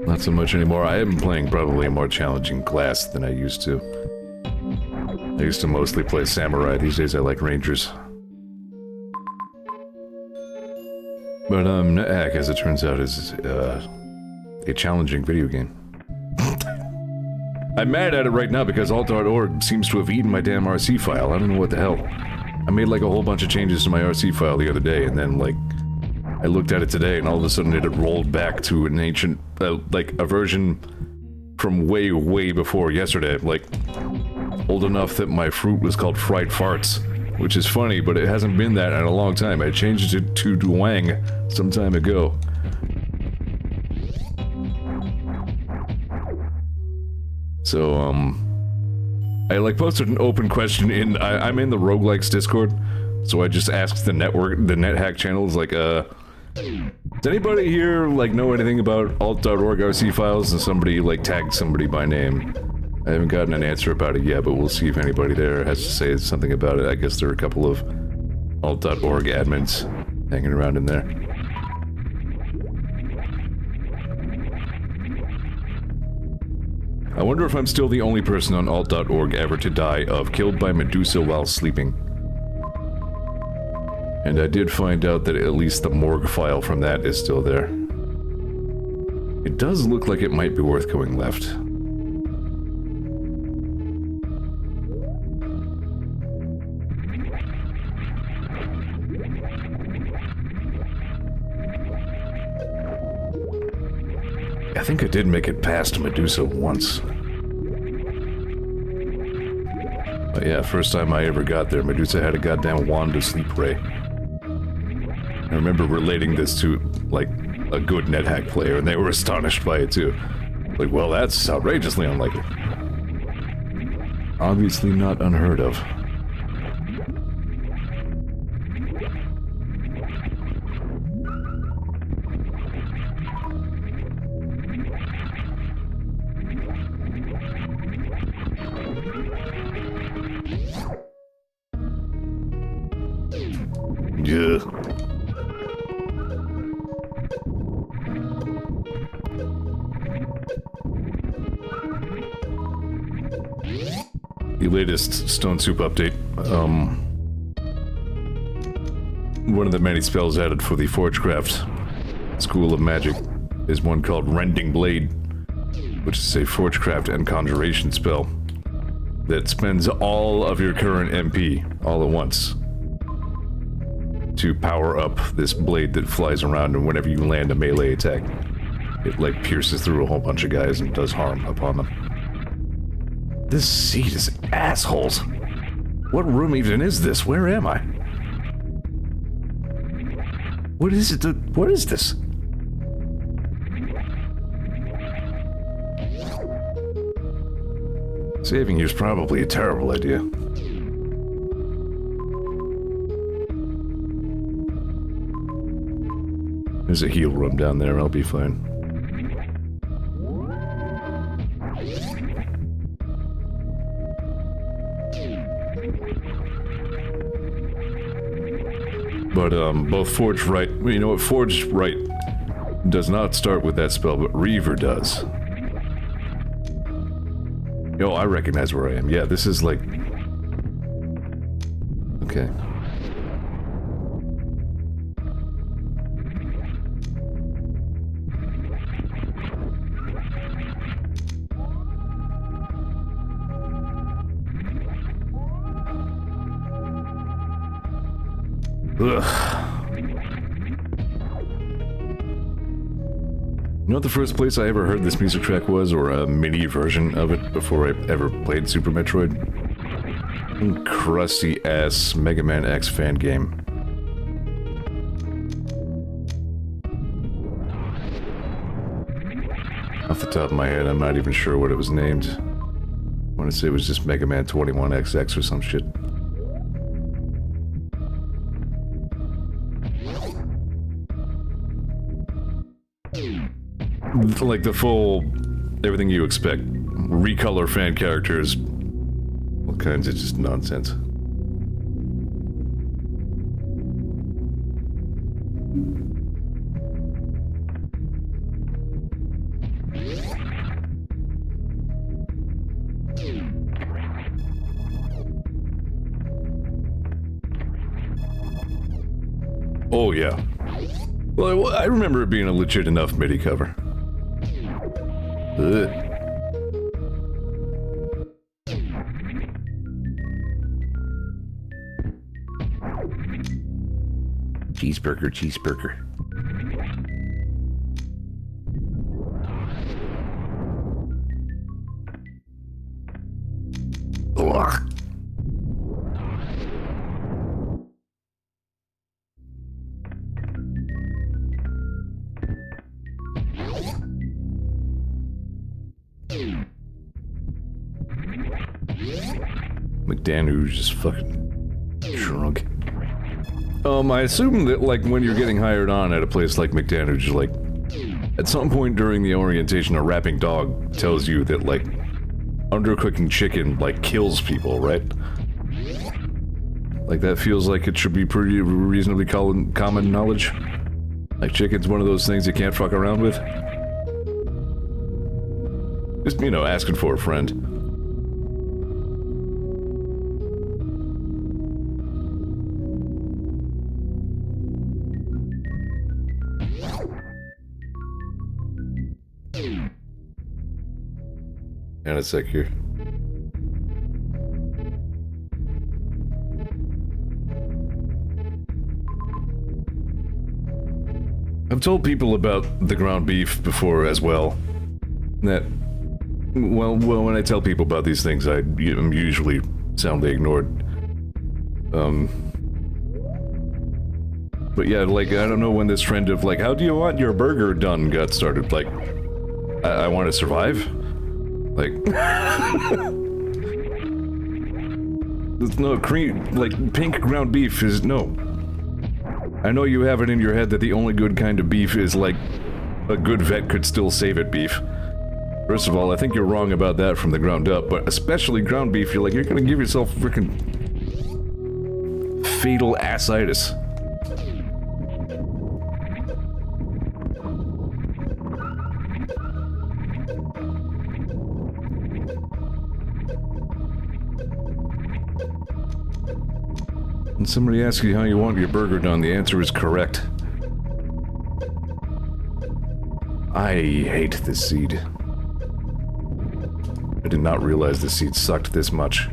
Not so much anymore. I am playing probably a more challenging class than I used to. I used to mostly play Samurai. These days I like Rangers. But, NetHack, as it turns out, is, a challenging video game. I'm mad at it right now because alt.org seems to have eaten my damn RC file. I don't know what the hell. I made like a whole bunch of changes to my RC file the other day, and then like I looked at it today, and all of a sudden it had rolled back to an ancient, like a version from way, way before yesterday. Like old enough that my fruit was called Fried Farts, which is funny, but it hasn't been that in a long time. I changed it to Duang some time ago. So, I like posted an open question in, I'm in the roguelikes Discord, so I just asked the NetHack channels, like, does anybody here, like, know anything about alt.org RC files? And somebody, like, tagged somebody by name. I haven't gotten an answer about it yet, but we'll see if anybody there has to say something about it. I guess there are a couple of alt.org admins hanging around in there. I wonder if I'm still the only person on alt.org ever to die of killed by Medusa while sleeping. And I did find out that at least the morgue file from that is still there. It does look like it might be worth going left. I think I did make it past Medusa once. But yeah, first time I ever got there, Medusa had a goddamn wand of sleep ray. I remember relating this to, like, a good NetHack player, and they were astonished by it too. Like, well, that's outrageously unlikely. Obviously not unheard of. Yeah. The latest Stone Soup update, one of the many spells added for the Forgecraft School of Magic is one called Rending Blade, which is a Forgecraft and Conjuration spell that spends all of your current MP all at once to power up this blade that flies around, and whenever you land a melee attack, it like pierces through a whole bunch of guys and does harm upon them. This seed is assholes. What room even is this? Where am I? What is it? What is this? Saving you is probably a terrible idea. There's a heal room down there, I'll be fine. But, both Forged Right, you know what, Forged Right does not start with that spell, but Reaver does. Yo, I recognize where I am. Yeah, this is like... Okay. Ugh. You know what the first place I ever heard this music track was, or a mini version of it before I ever played Super Metroid? Some crusty ass Mega Man X fan game. Off the top of my head, I'm not even sure what it was named. I want to say it was just Mega Man 21XX or some shit. Like the full, everything you expect. Recolor fan characters. All kinds of just nonsense. Oh yeah. Well, I remember it being a legit enough MIDI cover. Ugh. Cheeseburger, cheeseburger. Ugh. McDaniel's just fucking drunk. I assume that, like, when you're getting hired on at a place like McDaniel's, like, at some point during the orientation, a rapping dog tells you that, like, undercooking chicken, like, kills people, right? Like, that feels like it should be pretty reasonably common knowledge. Like, chicken's one of those things you can't fuck around with. Just, you know, asking for a friend. And a sec here. I've told people about the ground beef before as well. That, well, when I tell people about these things, I'm usually soundly ignored. But yeah, like, I don't know when this trend of, like, how do you want your burger done got started. Like, I want to survive? Like, there's no cream, like, pink ground beef is, no. I know you have it in your head that the only good kind of beef is, like, a good vet could still save it beef. First of all, I think you're wrong about that from the ground up, but especially ground beef, you're gonna give yourself frickin' fatal assitis. When somebody asks you how you want your burger done, the answer is correct. I hate this seed. I did not realize the seed sucked this much.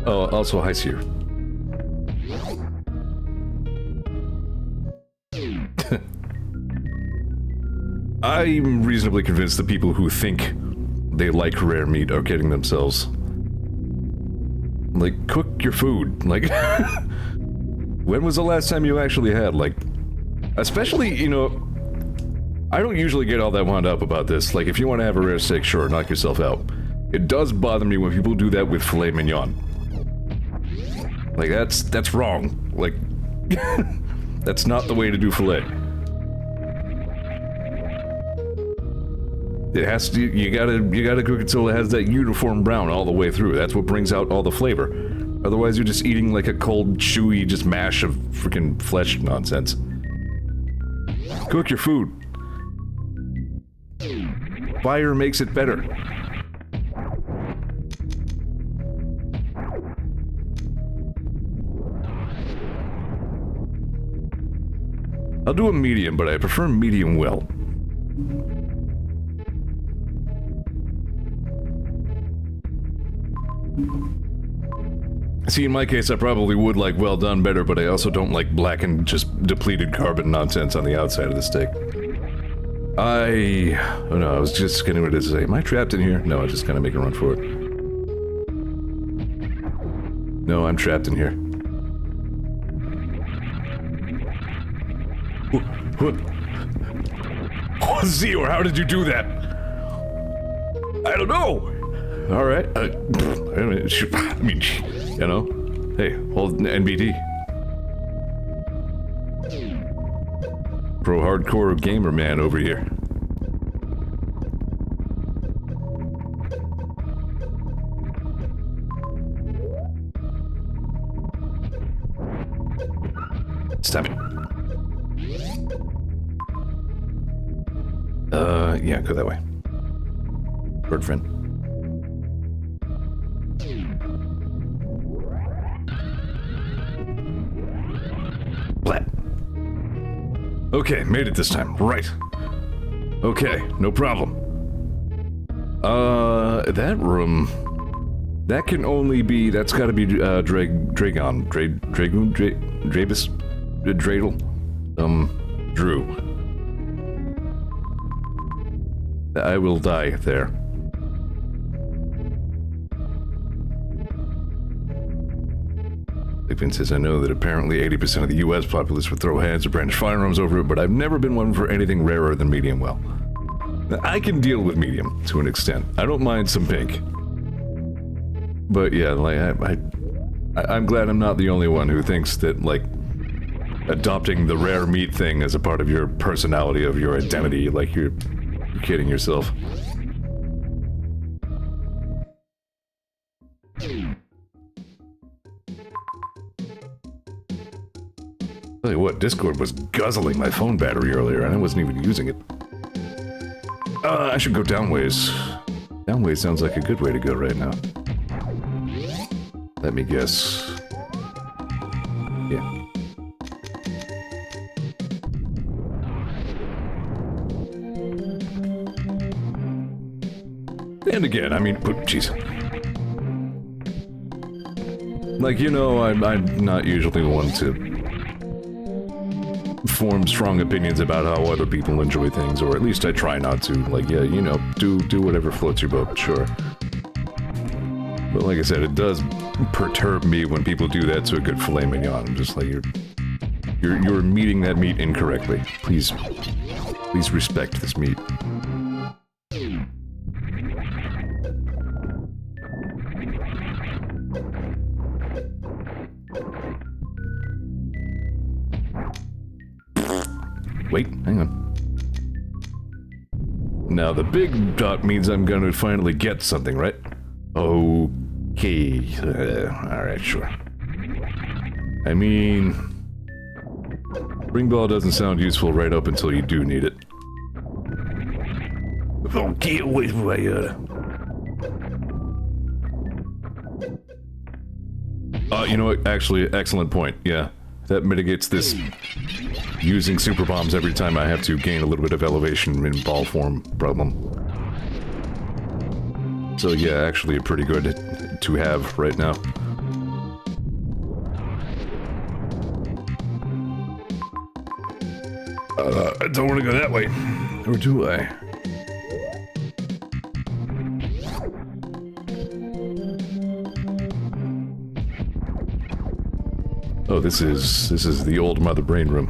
Oh, also, hi, Zeor. I'm reasonably convinced the people who think they like rare meat are kidding themselves. Like, cook your food. Like, when was the last time you actually had, like... Especially, you know... I don't usually get all that wound up about this. Like, if you want to have a rare steak, sure, knock yourself out. It does bother me when people do that with filet mignon. Like, that's wrong. Like, that's not the way to do filet. It has to, you gotta cook it so it has that uniform brown all the way through. That's what brings out all the flavor. Otherwise you're just eating like a cold, chewy, just mash of freaking flesh nonsense. Cook your food. Fire makes it better. I'll do a medium, but I prefer medium well. See, in my case, I probably would like well done better, but I also don't like black and just depleted carbon nonsense on the outside of the steak. Oh no, I was just getting ready to say, am I trapped in here? No, I just kind of make a run for it. No, I'm trapped in here. Oh, Zeor, how did you do that? I don't know. All right. I mean, you know, hey, hold NBD. Pro hardcore gamer man over here. Stop it. Yeah, go that way. Bird friend. Blat. Okay, made it this time. Right. Okay, no problem. That room... That can only be... That's gotta be, Dragon... Dragoon? Drabus? Dreidel? Drew. I will die there. Victor says, I know that apparently 80% of the US populace would throw hands or brandish firearms over it, but I've never been one for anything rarer than medium well. I can deal with medium, to an extent. I don't mind some pink. But yeah, like, I'm glad I'm not the only one who thinks that, like, adopting the rare meat thing as a part of your personality, of your identity, like, you're kidding yourself. Tell you what, Discord was guzzling my phone battery earlier, and I wasn't even using it. I should go downways. Downways sounds like a good way to go right now. Let me guess. Yeah. And again, I mean, jeez. Like, you know, I'm not usually one to form strong opinions about how other people enjoy things, or at least I try not to. Like, yeah, you know, do whatever floats your boat, sure. But like I said, it does perturb me when people do that to a good filet mignon. I'm just like, you're meeting that meat incorrectly. Please respect this meat. Wait, hang on. Now the big dot means I'm gonna finally get something, right? Okay. Alright, sure. I mean... Ring ball doesn't sound useful right up until you do need it. Okay, wait, you know what? Actually, excellent point. Yeah. That mitigates this using super bombs every time I have to gain a little bit of elevation in ball form problem. So yeah, actually pretty good to have right now. I don't want to go that way. Or do I? Oh, this is the old Mother Brain room.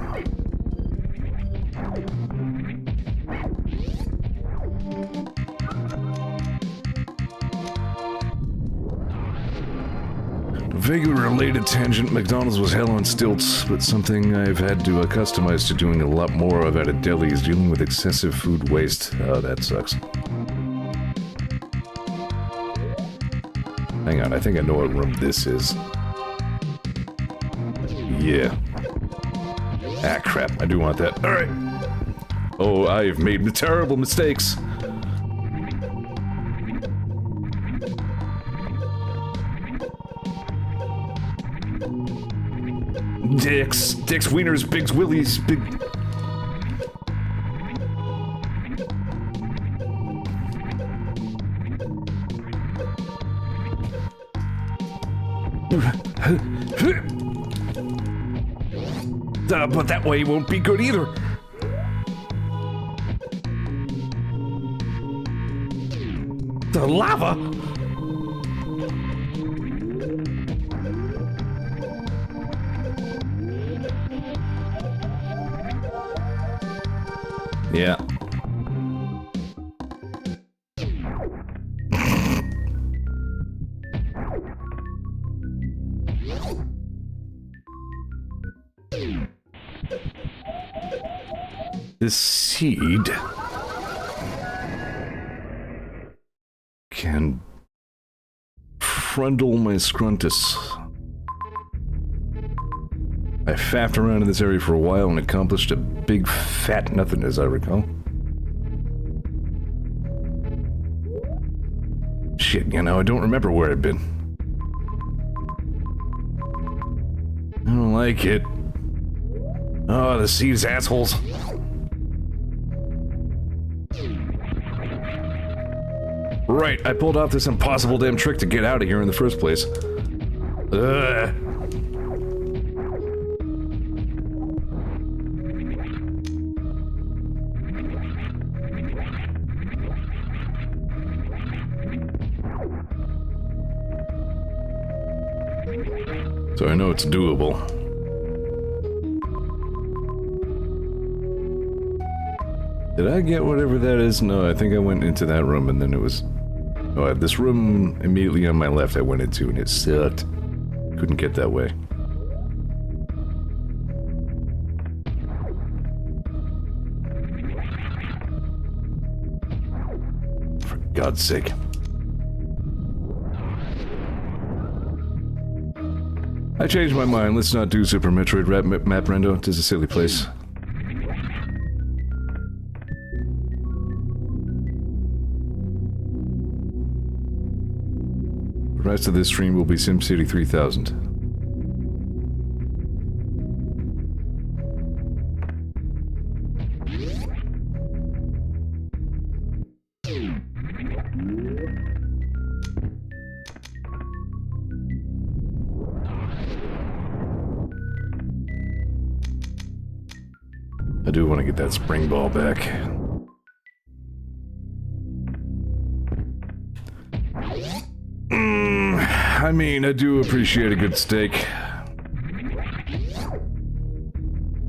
Vaguely related tangent, McDonald's was hell on stilts, but something I've had to customize to doing a lot more of at a deli is dealing with excessive food waste. Oh, that sucks. Hang on, I think I know what room this is. Yeah. Ah, crap. I do want that. Alright. Oh, I've made terrible mistakes. Dicks, wieners, bigs, willies, big... But that way won't be good either. The lava? Yeah. This seed can frundle my scruntus. I faffed around in this area for a while and accomplished a big fat nothing, as I recall. Shit, you know, I don't remember where I've been. I don't like it. Oh, the seeds, assholes. Right, I pulled off this impossible damn trick to get out of here in the first place. Ugh. So I know it's doable. Did I get whatever that is? No, I think I went into that room and then it was... Oh, this room immediately on my left I went into and it sucked. Couldn't get that way. For God's sake. I changed my mind. Let's not do Super Metroid map Rando. It is a silly place. The rest of this stream will be SimCity 3000. I do want to get that spring ball back. I mean, I do appreciate a good steak.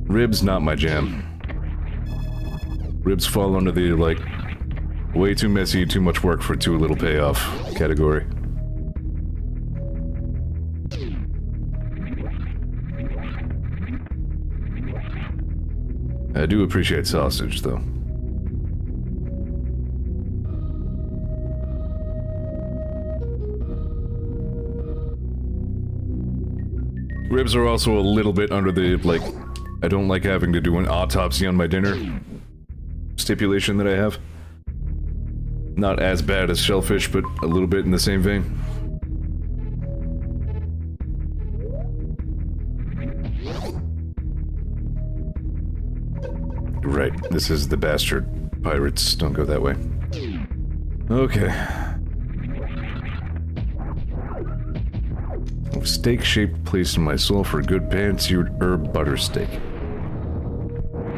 Ribs, not my jam. Ribs fall under the, like, way too messy, too much work for too little payoff category. I do appreciate sausage, though. Ribs are also a little bit under the, like, I don't like having to do an autopsy on my dinner stipulation that I have. Not as bad as shellfish, but a little bit in the same vein. Right, this is the bastard pirates. Don't go that way. Okay. Steak shaped placed in my soul for a good pan-seared herb butter steak.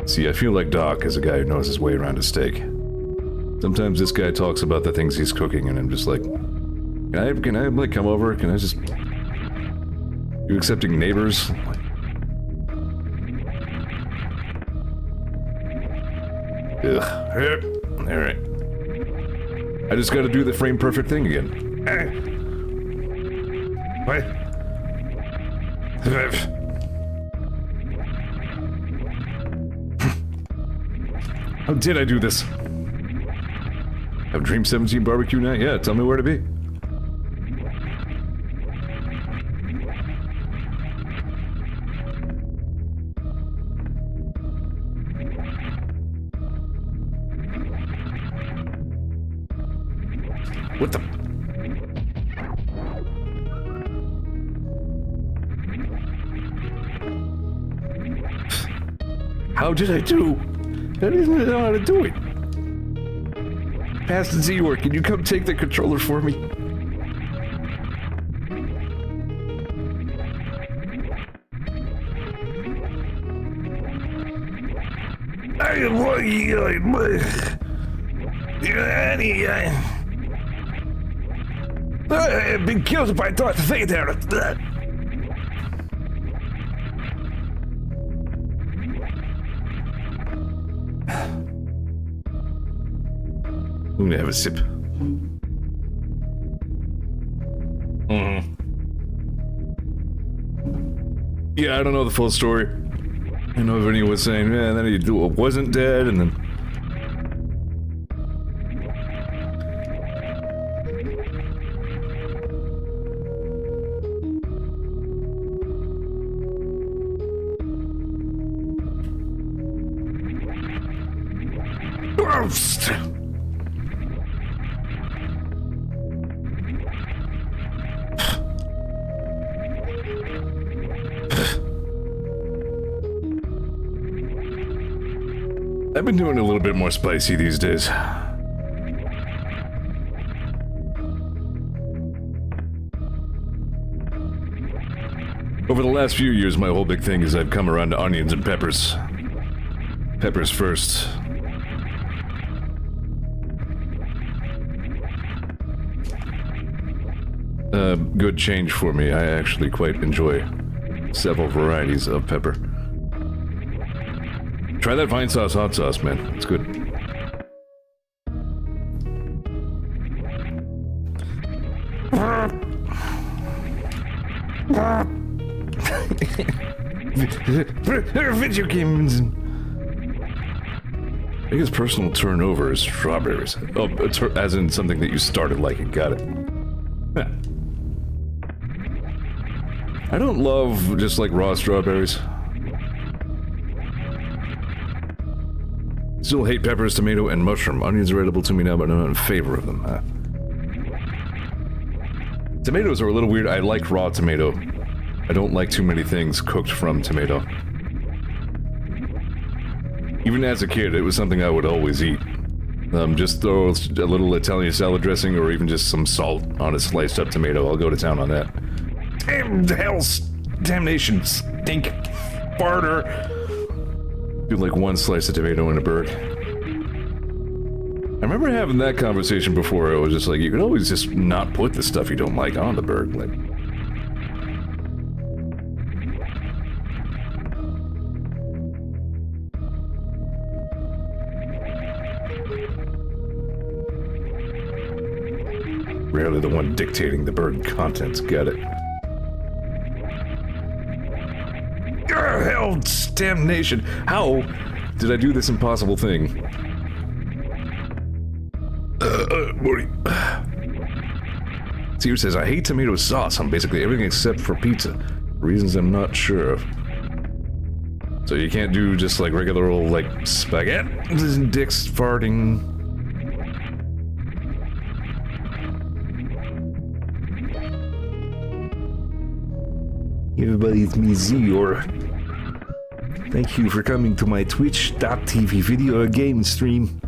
See, I feel like Doc is a guy who knows his way around a steak. Sometimes this guy talks about the things he's cooking and I'm just like, can I like come over? Can I just... You accepting neighbors? Ugh. Alright. I just gotta do the frame perfect thing again. What? How did I do this? Have Dream 17 barbecue night? Yeah, tell me where to be. What the... How did I do? I didn't know how to do it. Past Zeor, can you come take the controller for me? I've been killed by Darth Vader. I'm gonna have a sip. Yeah, I don't know the full story. I know Vinny was saying, man, then he wasn't dead, and then... I've been doing a little bit more spicy these days. Over the last few years, my whole big thing is I've come around to onions and peppers. Peppers first. Good change for me. I actually quite enjoy several varieties of pepper. Try that Vinesauce hot sauce, man. It's good. Video games. Biggest personal turnover is strawberries. Oh, as in something that you started liking. Got it. Huh. I don't love just like raw strawberries. Still hate peppers, tomato, and mushroom. Onions are edible to me now, but I'm not in favor of them. Tomatoes are a little weird. I like raw tomato. I don't like too many things cooked from tomato. Even as a kid, it was something I would always eat. Just throw a little Italian salad dressing or even just some salt on a sliced up tomato. I'll go to town on that. Damn, damnation, stink, farter. Do like one slice of tomato in a burg. I remember having that conversation before. It was just like, you could always just not put the stuff you don't like on the burg. Like, rarely the one dictating the burg contents. Got it. Hell, damnation. How did I do this impossible thing? Morty. Zeor says, I hate tomato sauce on basically everything except for pizza. For reasons I'm not sure of. So you can't do just like regular old like spaghetti? Dicks farting. Everybody, it's me, Zeor. Thank you for coming to my Twitch.tv video game stream.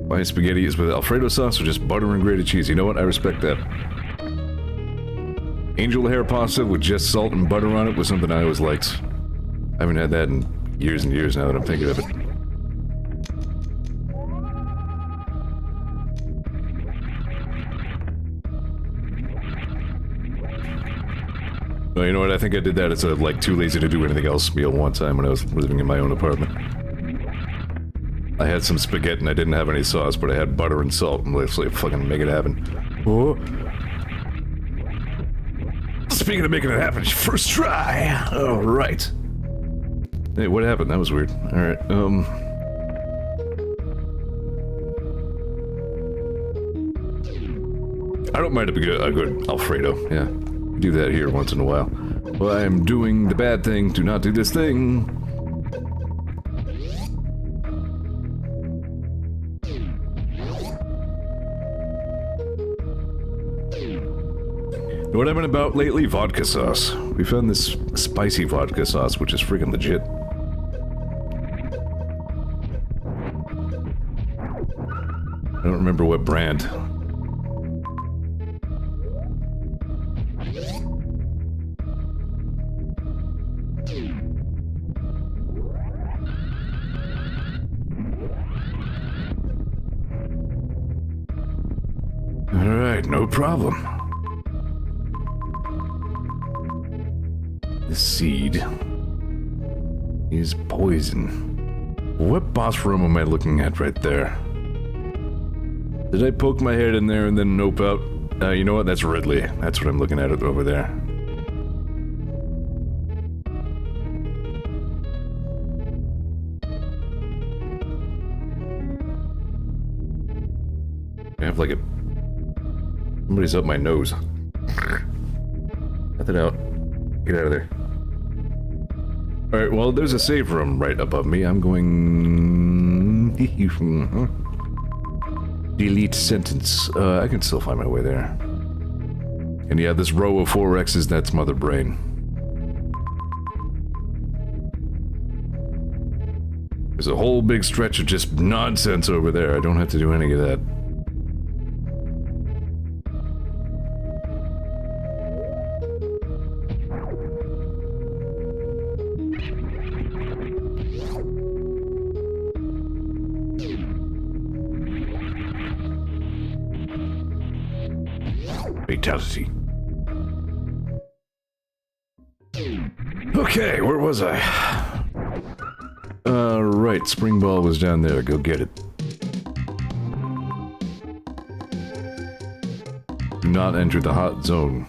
My spaghetti is with Alfredo sauce or just butter and grated cheese. You know what? I respect that. Angel hair pasta with just salt and butter on it was something I always liked. I haven't had that in years and years now that I'm thinking of it. Well, you know what? I think I did that as a, like, too lazy to do anything else meal one time when I was living in my own apartment. I had some spaghetti and I didn't have any sauce, but I had butter and salt, and let's like, fucking make it happen. Oh. Speaking of making it happen, first try! Alright. Hey, what happened? That was weird. Alright, I don't mind a good Alfredo, yeah. Do that here once in a while. Well, I am doing the bad thing. Do not do this thing. Know what I've been about lately? Vodka sauce. We found this spicy vodka sauce, which is freaking legit. I don't remember what brand. Alright, no problem. The seed is poison. What boss room am I looking at right there? Did I poke my head in there and then nope out? You know what? That's Ridley. That's what I'm looking at over there. I have like a... Somebody's up my nose. Cut that out. Get out of there. Alright, well, there's a save room right above me. I'm going... Delete sentence. I can still find my way there. And yeah, this row of 4 X's, that's Mother Brain. There's a whole big stretch of just nonsense over there. I don't have to do any of that. Fatality. Okay, where was I? Right, spring ball was down there. Go get it. Do not enter the hot zone.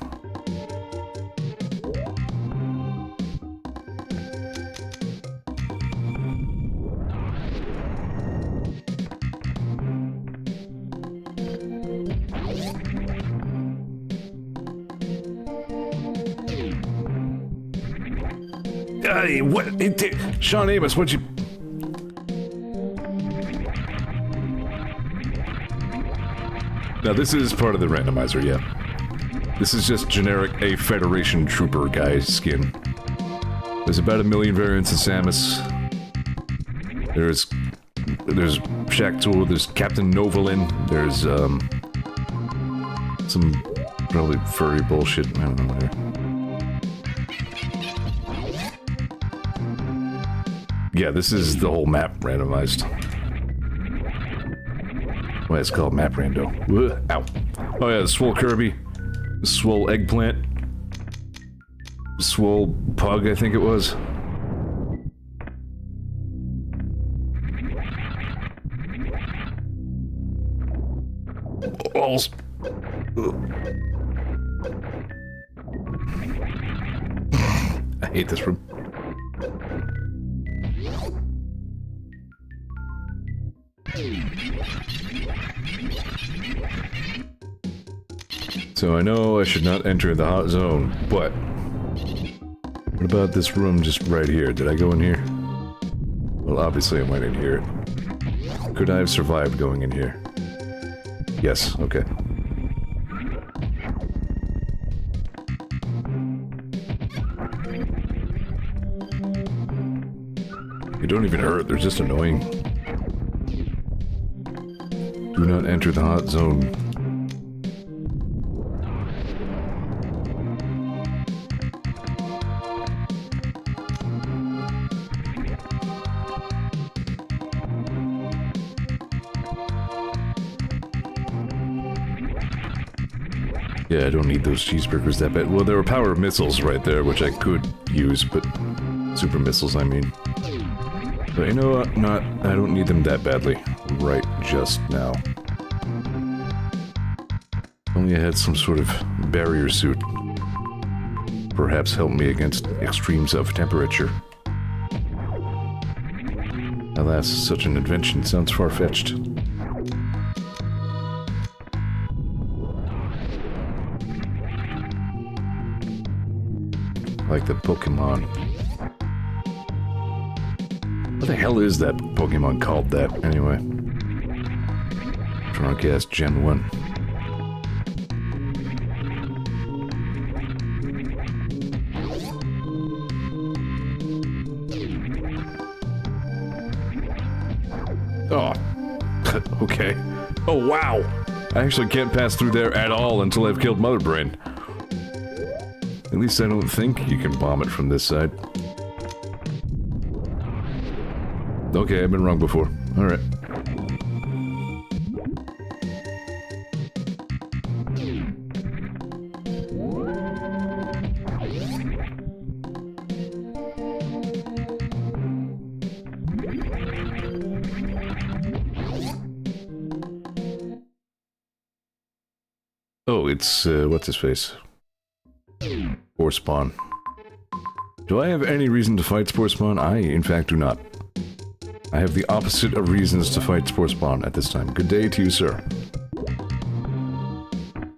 Hey, what? Sean Amos, what'd you... Now, this is part of the randomizer, yeah. This is just generic A Federation Trooper guy skin. There's about 1 million variants of Samus. There's Shaq Tool, there's Captain Novalin, there's, some probably furry bullshit, I don't know where. Yeah, this is the whole map randomized. Well, it's called Map Rando. Ow. Oh yeah, the Swole Kirby. The Swole Eggplant. The Swole Pug, I think it was. Balls. I hate this room. So I know I should not enter the hot zone, but what about this room just right here? Did I go in here? Well, obviously I went in here. Could I have survived going in here? Yes, okay. They don't even hurt, they're just annoying. Do not enter the hot zone. Yeah, I don't need those cheeseburgers that bad. Well, there were power missiles right there, which I could use, but... Super missiles, I mean. But you know what? I don't need them that badly. Right just now. Only I had some sort of barrier suit. Perhaps help me against extremes of temperature. Alas, such an invention sounds far-fetched. Like the Pokemon. What the hell is that Pokemon called that, anyway? Drunk ass Gen 1. Oh. Okay. Oh, wow! I actually can't pass through there at all until I've killed Mother Brain. At least I don't think you can bomb it from this side. Okay, I've been wrong before. Alright. Oh, it's, what's his face? Spore Spawn. Do I have any reason to fight Spore Spawn? I, in fact, do not. I have the opposite of reasons to fight Spore Spawn at this time. Good day to you, sir.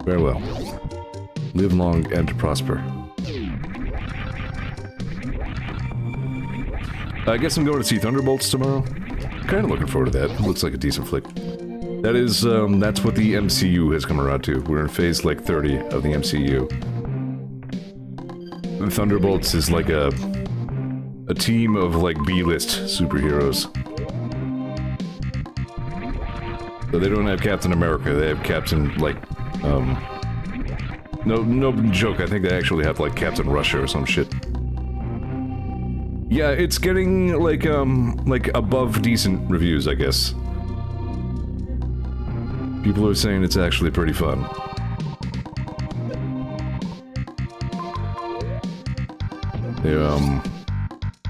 Farewell. Live long and prosper. I guess I'm going to see Thunderbolts tomorrow. Kinda looking forward to that. It looks like a decent flick. That is, that's what the MCU has come around to. We're in phase, like, 30 of the MCU. And Thunderbolts is like a team of, like, B-list superheroes. So they don't have Captain America, they have Captain, like, no joke, I think they actually have, like, Captain Russia or some shit. Yeah, it's getting, like above decent reviews, I guess. People are saying it's actually pretty fun.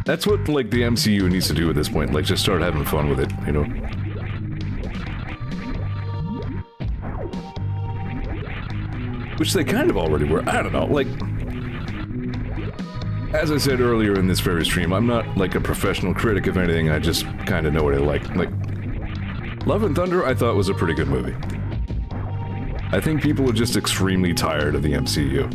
That's what, like, the MCU needs to do at this point. Like, just start having fun with it, you know? Which they kind of already were. I don't know, like... As I said earlier in this very stream, I'm not, like, a professional critic of anything, I just kind of know what I like. Like, Love and Thunder, I thought was a pretty good movie. I think people are just extremely tired of the MCU.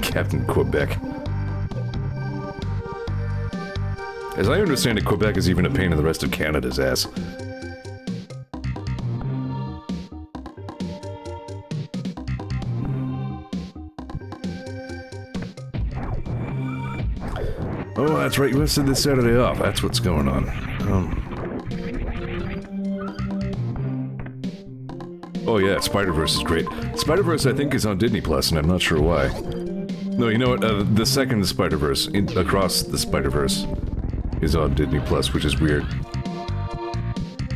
Captain Quebec. As I understand it, Quebec is even a pain in the rest of Canada's ass. Oh, that's right, you have said this Saturday off. That's what's going on. Oh yeah, Spider-Verse is great. Spider-Verse, I think, is on Disney Plus, and I'm not sure why. No, you know what? The second Spider-Verse, Across the Spider-Verse, is on Disney Plus, which is weird.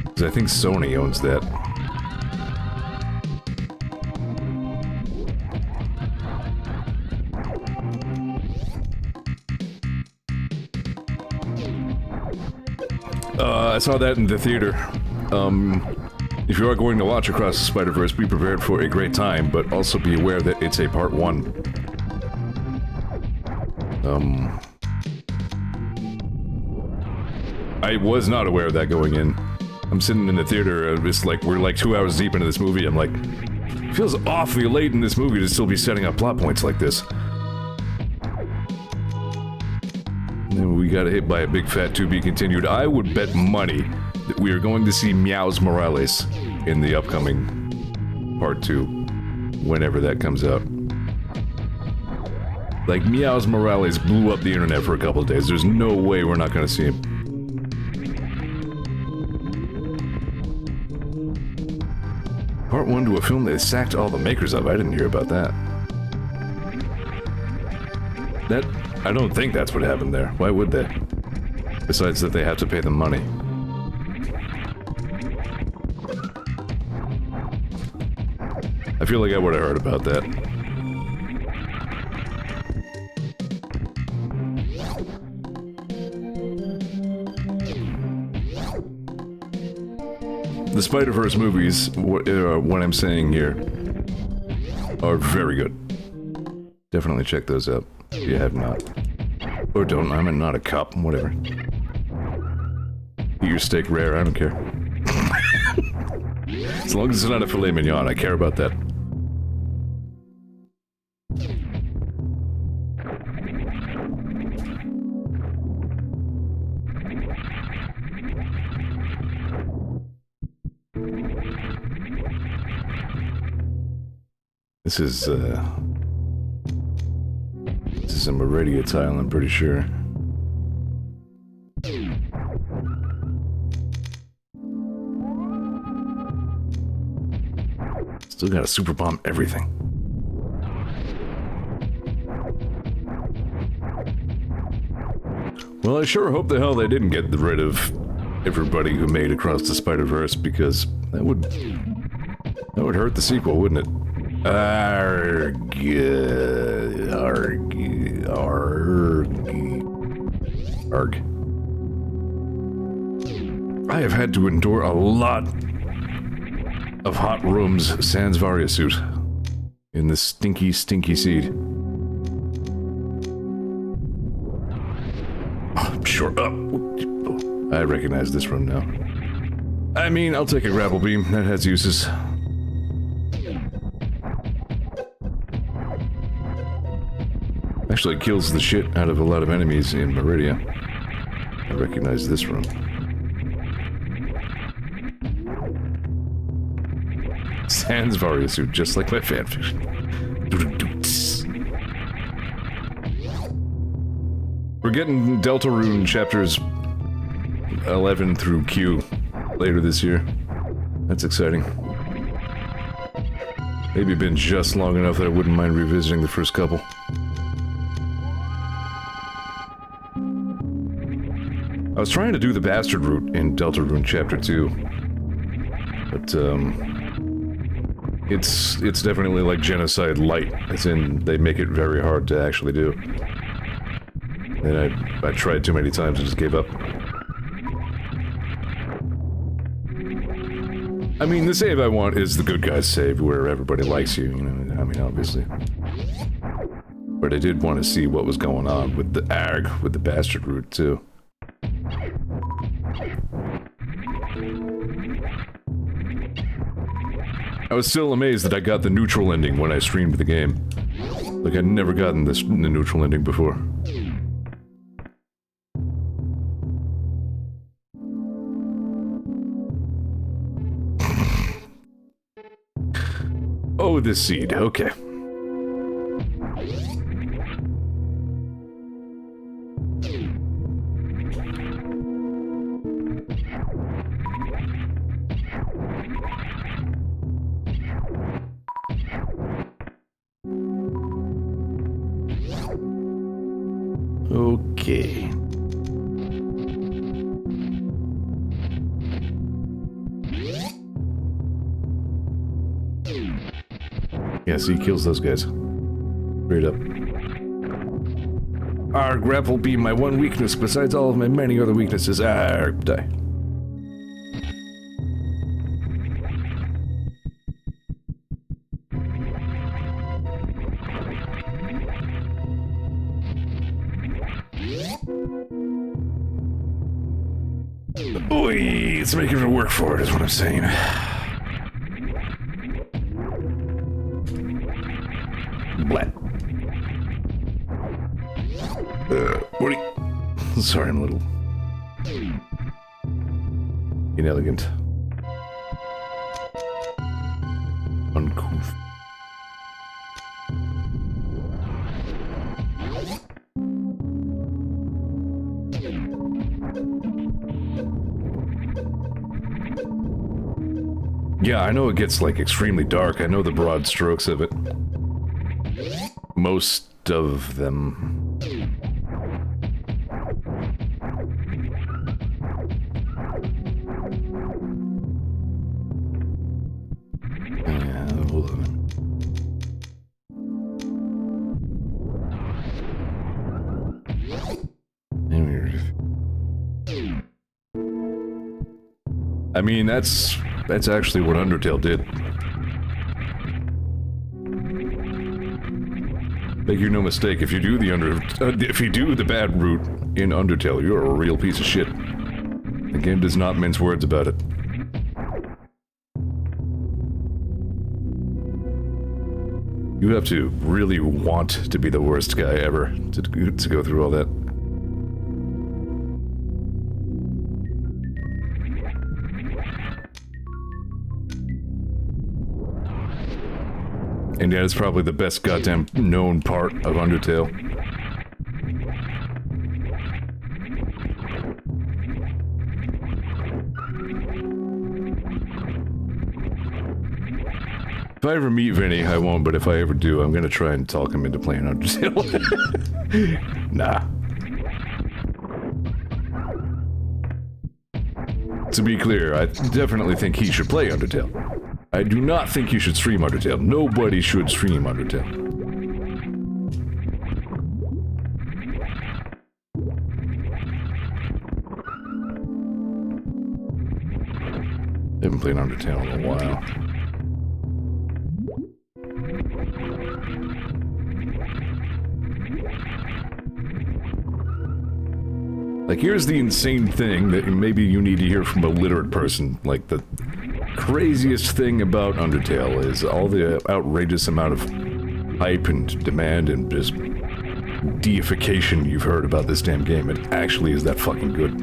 Because I think Sony owns that. I saw that in the theater. If you are going to watch Across the Spider-Verse, be prepared for a great time, but also be aware that it's a part 1. I was not aware of that going in. I'm sitting in the theater, it's like, we're like 2 hours deep into this movie, I'm like, it feels awfully late in this movie to still be setting up plot points like this. And then we got hit by a big fat to be continued. I would bet money that we are going to see Meows Morales in the upcoming part 2, whenever that comes out. Like, Meows Morales blew up the internet for a couple of days. There's no way we're not gonna see him. Part 1 to a film they sacked all the makers of. I didn't hear about that. I don't think that's what happened there. Why would they? Besides that they have to pay them money. I feel like I would have heard about that. The Spider-Verse movies, what I'm saying here, are very good. Definitely check those out if you have not. Or don't, I'm not a cop, whatever. Eat your steak rare, I don't care. As long as it's not a filet mignon, I care about that. This is a Meridia tile, I'm pretty sure. Still gotta super bomb everything. Well, I sure hope the hell they didn't get rid of everybody who made Across the Spider-Verse, because that would hurt the sequel, wouldn't it? Arg. I have had to endure a lot of hot rooms sans Variasuit in this stinky, stinky seed. Oh, sure. Oh, I recognize this room now. I mean, I'll take a grapple beam. That has uses. Actually kills the shit out of a lot of enemies in Meridia. I recognize this room. Sans Variasuit, just like my fanfiction. We're getting Deltarune chapters 11 through Q later this year. That's exciting. Maybe been just long enough that I wouldn't mind revisiting the first couple. I was trying to do the bastard route in Deltarune Chapter 2. But, it's definitely like Genocide Light, as in, they make it very hard to actually do. And I tried too many times and just gave up. I mean, the save I want is the good guys save, where everybody likes you, you know, I mean, obviously. But I did want to see what was going on with the with the bastard route, too. I was still amazed that I got the neutral ending when I streamed the game. Like, I'd never gotten the neutral ending before. Oh, this seed, okay. Okay. Yeah, see, he kills those guys. Straight up. Arg, grapple be my one weakness besides all of my many other weaknesses. Arg, die. Oy, it's making her work for it, is what I'm saying. Blat. What are you... Sorry, I'm a little... inelegant. Uncouth. Yeah, I know it gets, like, extremely dark. I know the broad strokes of it. Most of them. Yeah, hold on. I mean, that's actually what Undertale did. Make you no mistake, if you do the bad route in Undertale, you're a real piece of shit. The game does not mince words about it. You have to really want to be the worst guy ever to go through all that. And yeah, it's probably the best goddamn known part of Undertale. If I ever meet Vinny, I won't, but if I ever do, I'm gonna try and talk him into playing Undertale. Nah. To be clear, I definitely think he should play Undertale. I do not think you should stream Undertale. Nobody should stream Undertale. I haven't played Undertale in a while. Like, here's the insane thing that maybe you need to hear from a literate person. Like, the craziest thing about Undertale is all the outrageous amount of hype and demand and just deification you've heard about this damn game. It actually is that fucking good.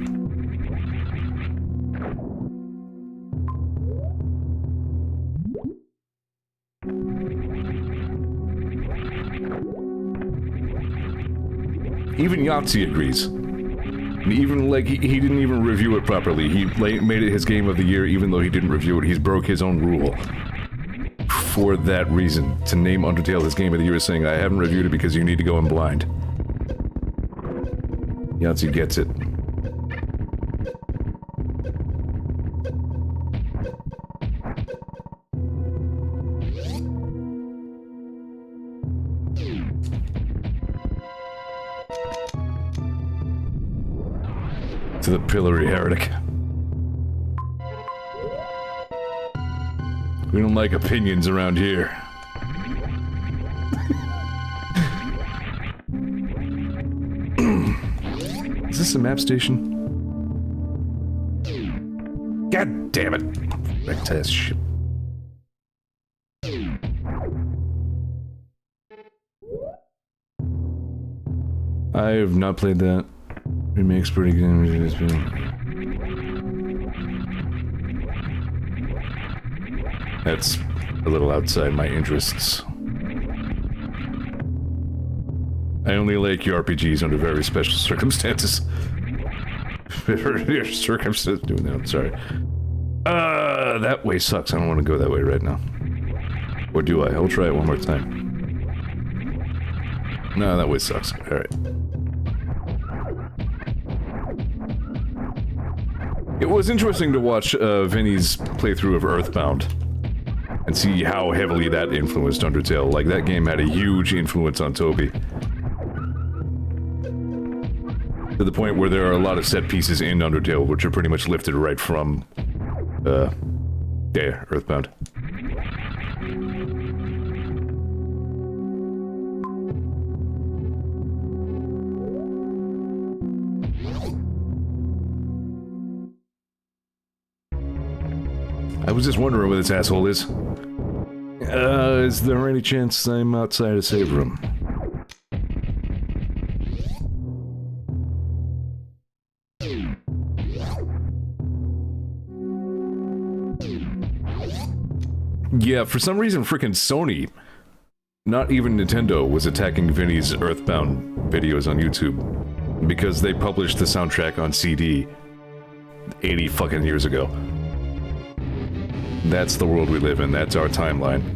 Even Yahtzee agrees. Even, like, he didn't even review it properly. He made it his game of the year even though he didn't review it. He's broke his own rule. For that reason. To name Undertale his game of the year is saying, I haven't reviewed it because you need to go in blind. Yahtzee gets it. to the pillory, heretic. We don't like opinions around here. Is this a map station? God damn it. Back to that shit. I have not played that. Remake's pretty good. That's a little outside my interests. I only like RPGs under very special circumstances. Circumstances doing that, I'm sorry. That way sucks. I don't want to go that way right now. Or do I? I'll try it one more time. No, that way sucks. Alright. It was interesting to watch Vinny's playthrough of Earthbound and see how heavily that influenced Undertale. Like, that game had a huge influence on Toby. To the point where there are a lot of set pieces in Undertale which are pretty much lifted right from, yeah, Earthbound. I was just wondering where this asshole is. Is there any chance I'm outside a save room? Yeah, for some reason frickin' Sony, not even Nintendo, was attacking Vinny's Earthbound videos on YouTube because they published the soundtrack on CD 80 fucking years ago. That's the world we live in, that's our timeline.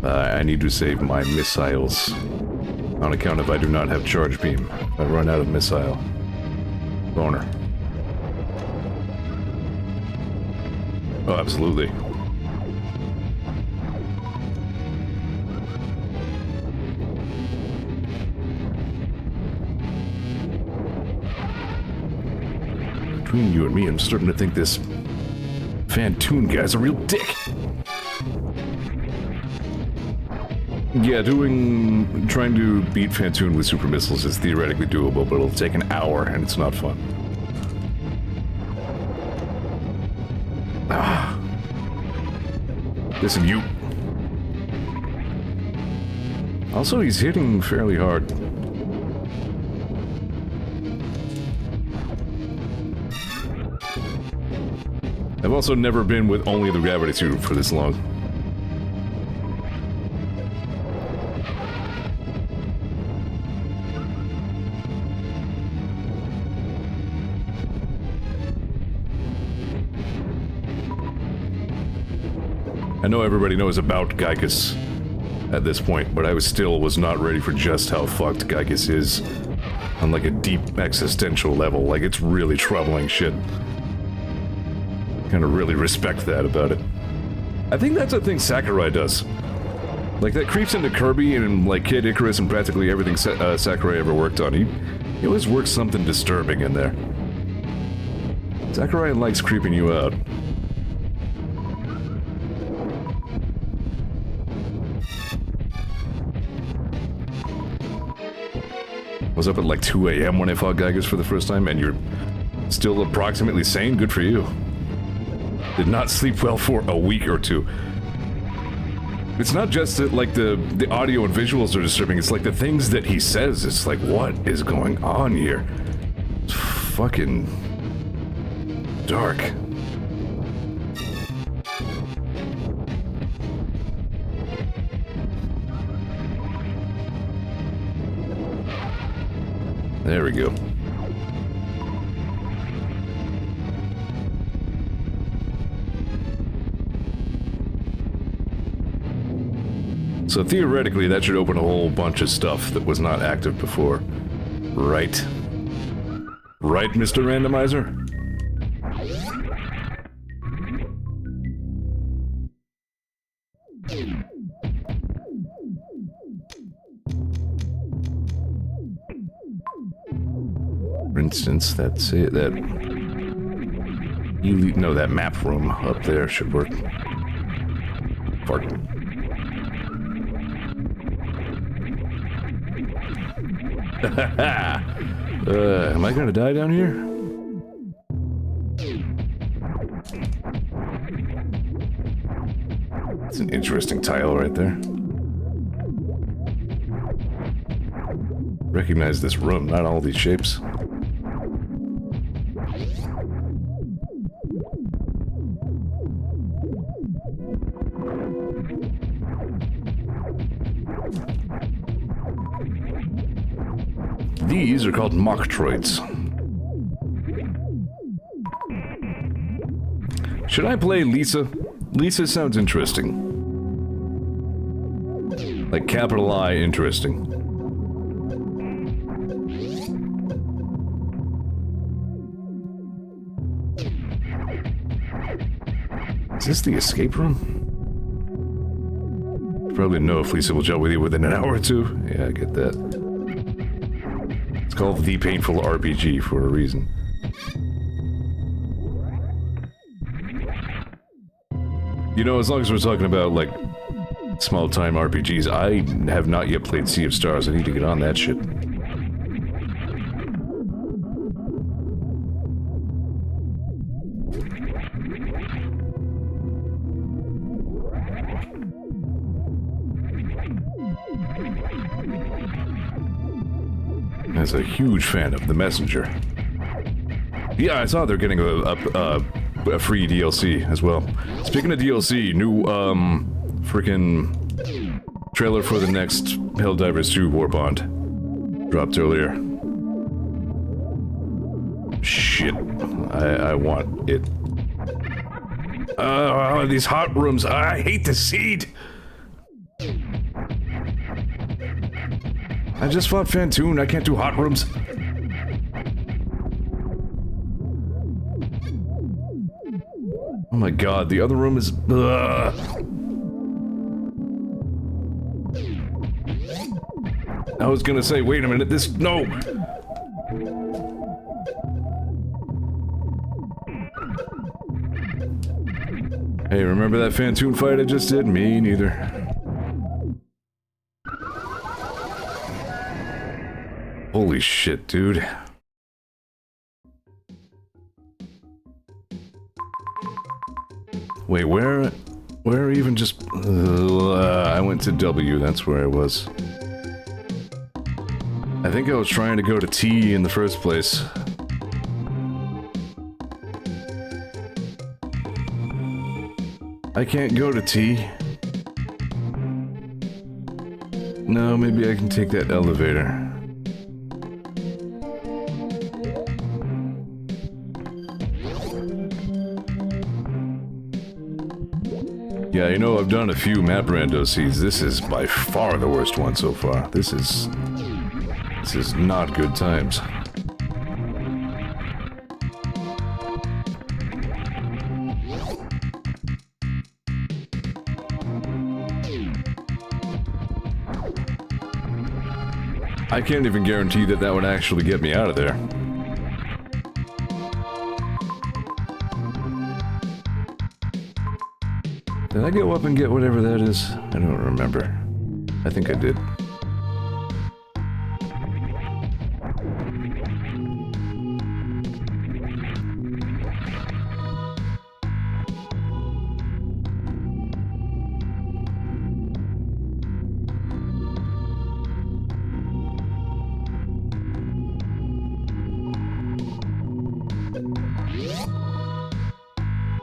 I need to save my missiles. On account of I do not have charge beam. I run out of missile. Boner. Oh, absolutely. Between you and me, I'm starting to think this Fantoon guy's a real dick. Yeah, trying to beat Fantoon with super missiles is theoretically doable, but it'll take an hour and it's not fun. Ah. Listen, you. Also, he's hitting fairly hard. I've also never been with only the gravity suit for this long. I know everybody knows about Gaius at this point, but I was not ready for just how fucked Gaius is on like a deep existential level. Like, it's really troubling shit. Kind of really respect that about it. I think that's a thing Sakurai does. Like, that creeps into Kirby and like Kid Icarus and practically everything Sakurai ever worked on. He always works something disturbing in there. Sakurai likes creeping you out. I was up at like 2 AM when I fought Gaius for the first time, and you're still approximately sane? Good for you. Did not sleep well for a week or two. It's not just that, like, the audio and visuals are disturbing, it's like the things that he says, it's like, what is going on here? It's fucking dark. There we go. So theoretically, that should open a whole bunch of stuff that was not active before. Right. Right, Mr. Randomizer? For instance, that's it. That no, that map room up there should work. Fart. Am I gonna die down here? It's an interesting tile right there. Recognize this room, not all these shapes. These are called Metroids. Should I play Lisa? Lisa sounds interesting. Like capital I, interesting. Is this the escape room? Probably know if Lisa will gel with you within an hour or two. Yeah, I get that. It's called The Painful RPG for a reason. You know, as long as we're talking about, like, small-time RPGs, I have not yet played Sea of Stars. I need to get on that shit. As a huge fan of The Messenger. Yeah, I saw they're getting a free DLC as well. Speaking of DLC, new, freaking trailer for the next Helldivers 2 Warbond dropped earlier. Shit. I want it. These hot rooms. I hate the seed! I just fought Fantoon. I can't do hot rooms. Oh my god, the other room is... I was gonna say, wait a minute, this... No! Hey, remember that Fantoon fight I just did? Me neither. Holy shit, dude. Wait, where even just... I went to W, that's where I was. I think I was trying to go to T in the first place. I can't go to T. No, maybe I can take that elevator. Yeah, you know, I've done a few map Rando seeds. This is by far the worst one so far. This is not good times. I can't even guarantee that that would actually get me out of there. Did I go up and get whatever that is? I don't remember. I think I did.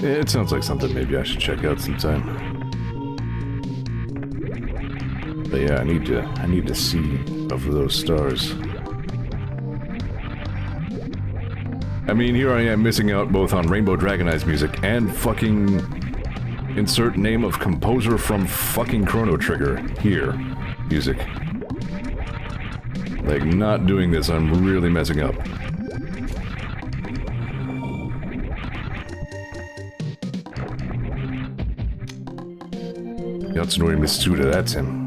It sounds like something maybe I should check out sometime. But yeah, I need to see over those stars. I mean, here I am missing out both on Rainbow Dragon Eyes music and fucking insert name of composer from fucking Chrono Trigger here music. Like, not doing this, I'm really messing up. Yatsunori Mitsuda, that's him.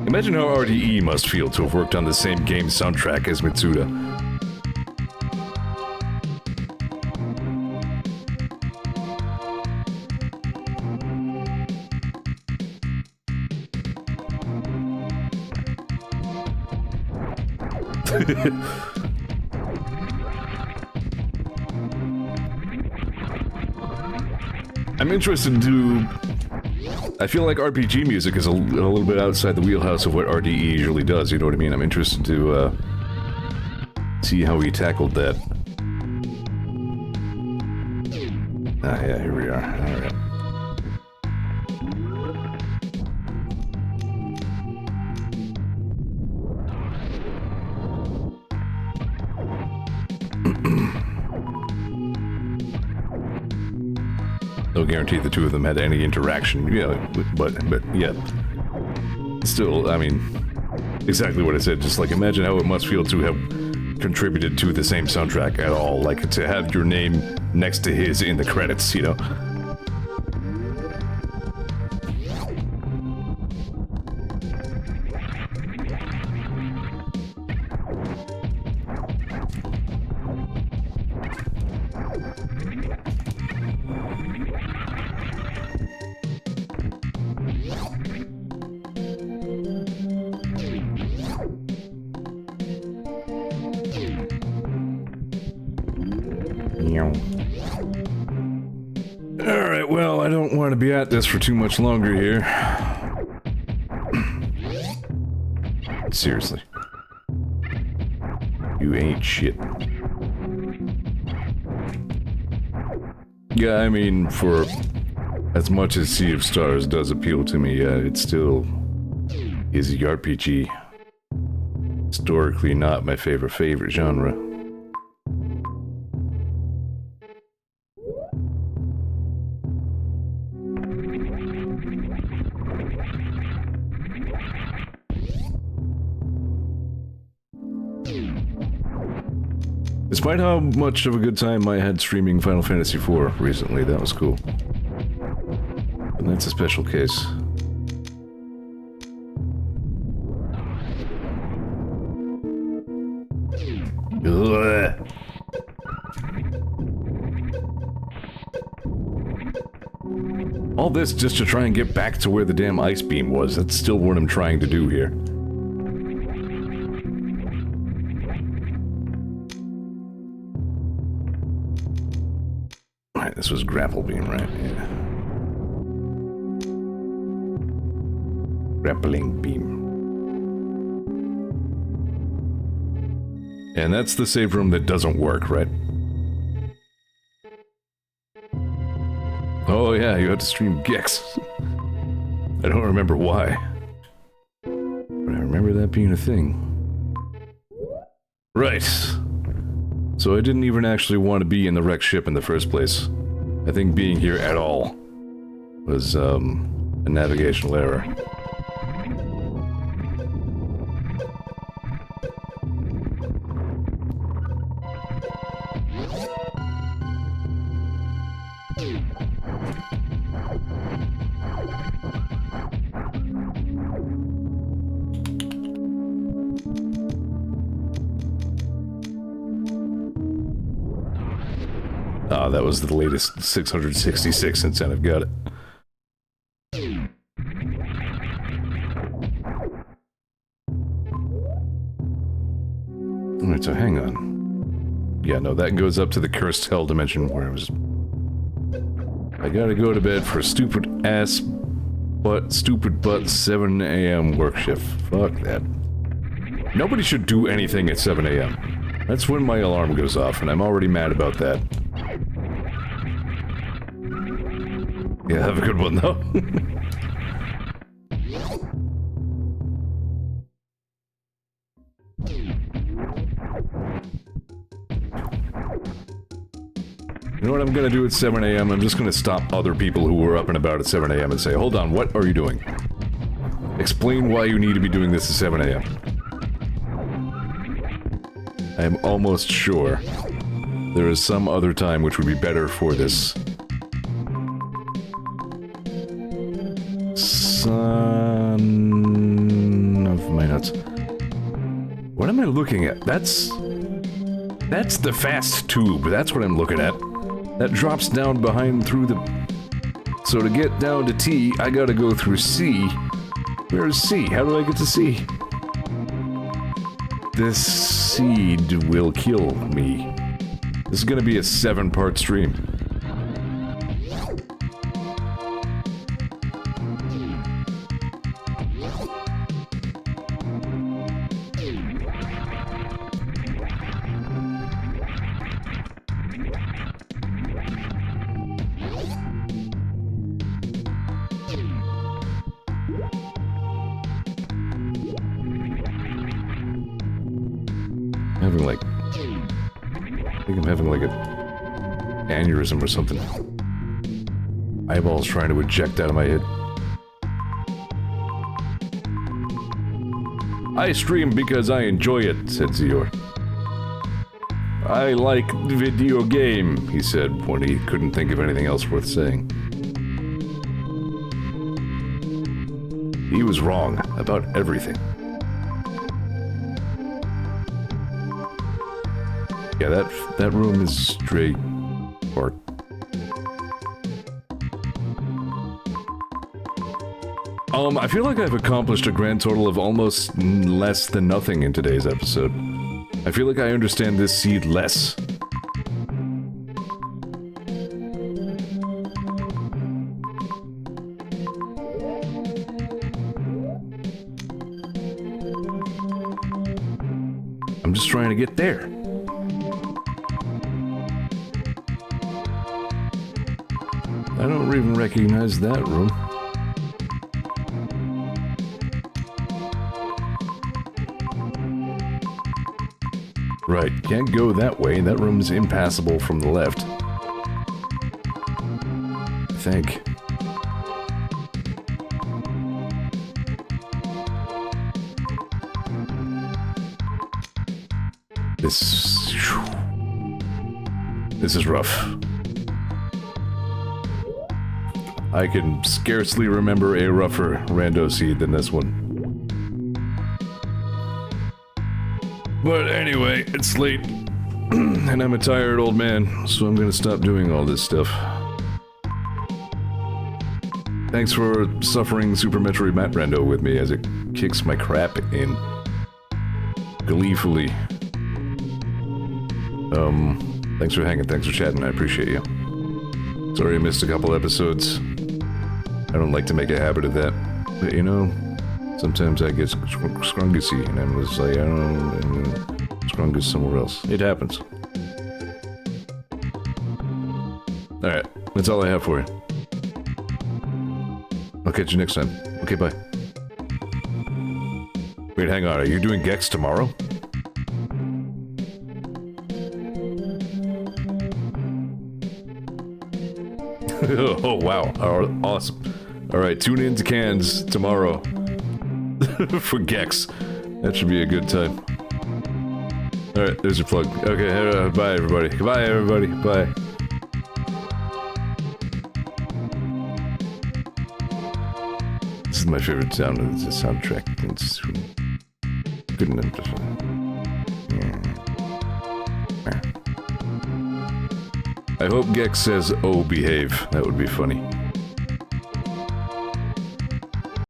Imagine how RDE must feel to have worked on the same game soundtrack as Mitsuda. I'm interested to... I feel like RPG music is a little bit outside the wheelhouse of what RDE usually does, you know what I mean? I'm interested to, see how he tackled that. Ah, yeah, here we are. Alright. No guarantee the two of them had any interaction, yeah, but yeah. Still, I mean, exactly what I said, just like imagine how it must feel to have contributed to the same soundtrack at all, like to have your name next to his in the credits, you know? Alright, well, I don't want to be at this for too much longer here. Seriously. You ain't shit. Yeah, I mean, for as much as Sea of Stars does appeal to me, it still is a RPG. Historically not my favorite genre. Despite how much of a good time I had streaming Final Fantasy IV recently, that was cool. And that's a special case. Ugh. All this just to try and get back to where the damn ice beam was. That's still what I'm trying to do here. Alright, this was grapple beam, right? Yeah. Grappling beam. And that's the save room that doesn't work, right? Oh yeah, you had to stream Gex. I don't remember why. But I remember that being a thing. Right. So I didn't even actually want to be in the wrecked ship in the first place. I think being here at all was, a navigational error. Ah, that was the latest 666 incentive, got it. Alright, so hang on. Yeah, no, that goes up to the cursed hell dimension where I was... I gotta go to bed for stupid butt 7 AM work shift. Fuck that. Nobody should do anything at 7 AM. That's when my alarm goes off, and I'm already mad about that. Yeah, have a good one, though. You know what I'm gonna do at 7 AM? I'm just gonna stop other people who were up and about at 7 AM and say, hold on, what are you doing? Explain why you need to be doing this at 7 AM. I am almost sure there is some other time which would be better for this. am I looking at? That's the fast tube. That's what I'm looking at. That drops down behind through the... So to get down to T, I gotta go through C. Where is C? How do I get to C? This seed will kill me. This is gonna be a 7-part stream. I think I'm having like a aneurysm or something. Eyeballs trying to eject out of my head. I stream because I enjoy it, said Zeor. I like video game, he said when he couldn't think of anything else worth saying. He was wrong about everything. Yeah, that room is straight or I feel like I've accomplished a grand total of almost less than nothing in today's episode. I feel like I understand this seed less. I'm just trying to get there. I don't even recognize that room. Right, can't go that way. That room's impassable from the left. I think. This is rough. I can scarcely remember a rougher rando seed than this one. But anyway, it's late, and I'm a tired old man, so I'm gonna stop doing all this stuff. Thanks for suffering Super Metroid Matt Rando with me as it kicks my crap in. Gleefully. Thanks for hanging, thanks for chatting, I appreciate you. Sorry I missed a couple episodes. I don't like to make a habit of that, but you know, sometimes I get scrungusy, and I'm just like, I don't know, scrungus somewhere else. It happens. Alright, that's all I have for you. I'll catch you next time. Okay, bye. Wait, hang on, are you doing Gex tomorrow? Oh, wow. Awesome. Alright, tune in to Cans tomorrow. For Gex. That should be a good time. Alright, there's your plug. Okay, bye everybody. Goodbye everybody. Bye. This is my favorite sound of the soundtrack. It's good enough. I hope Gex says, "Oh, behave." That would be funny.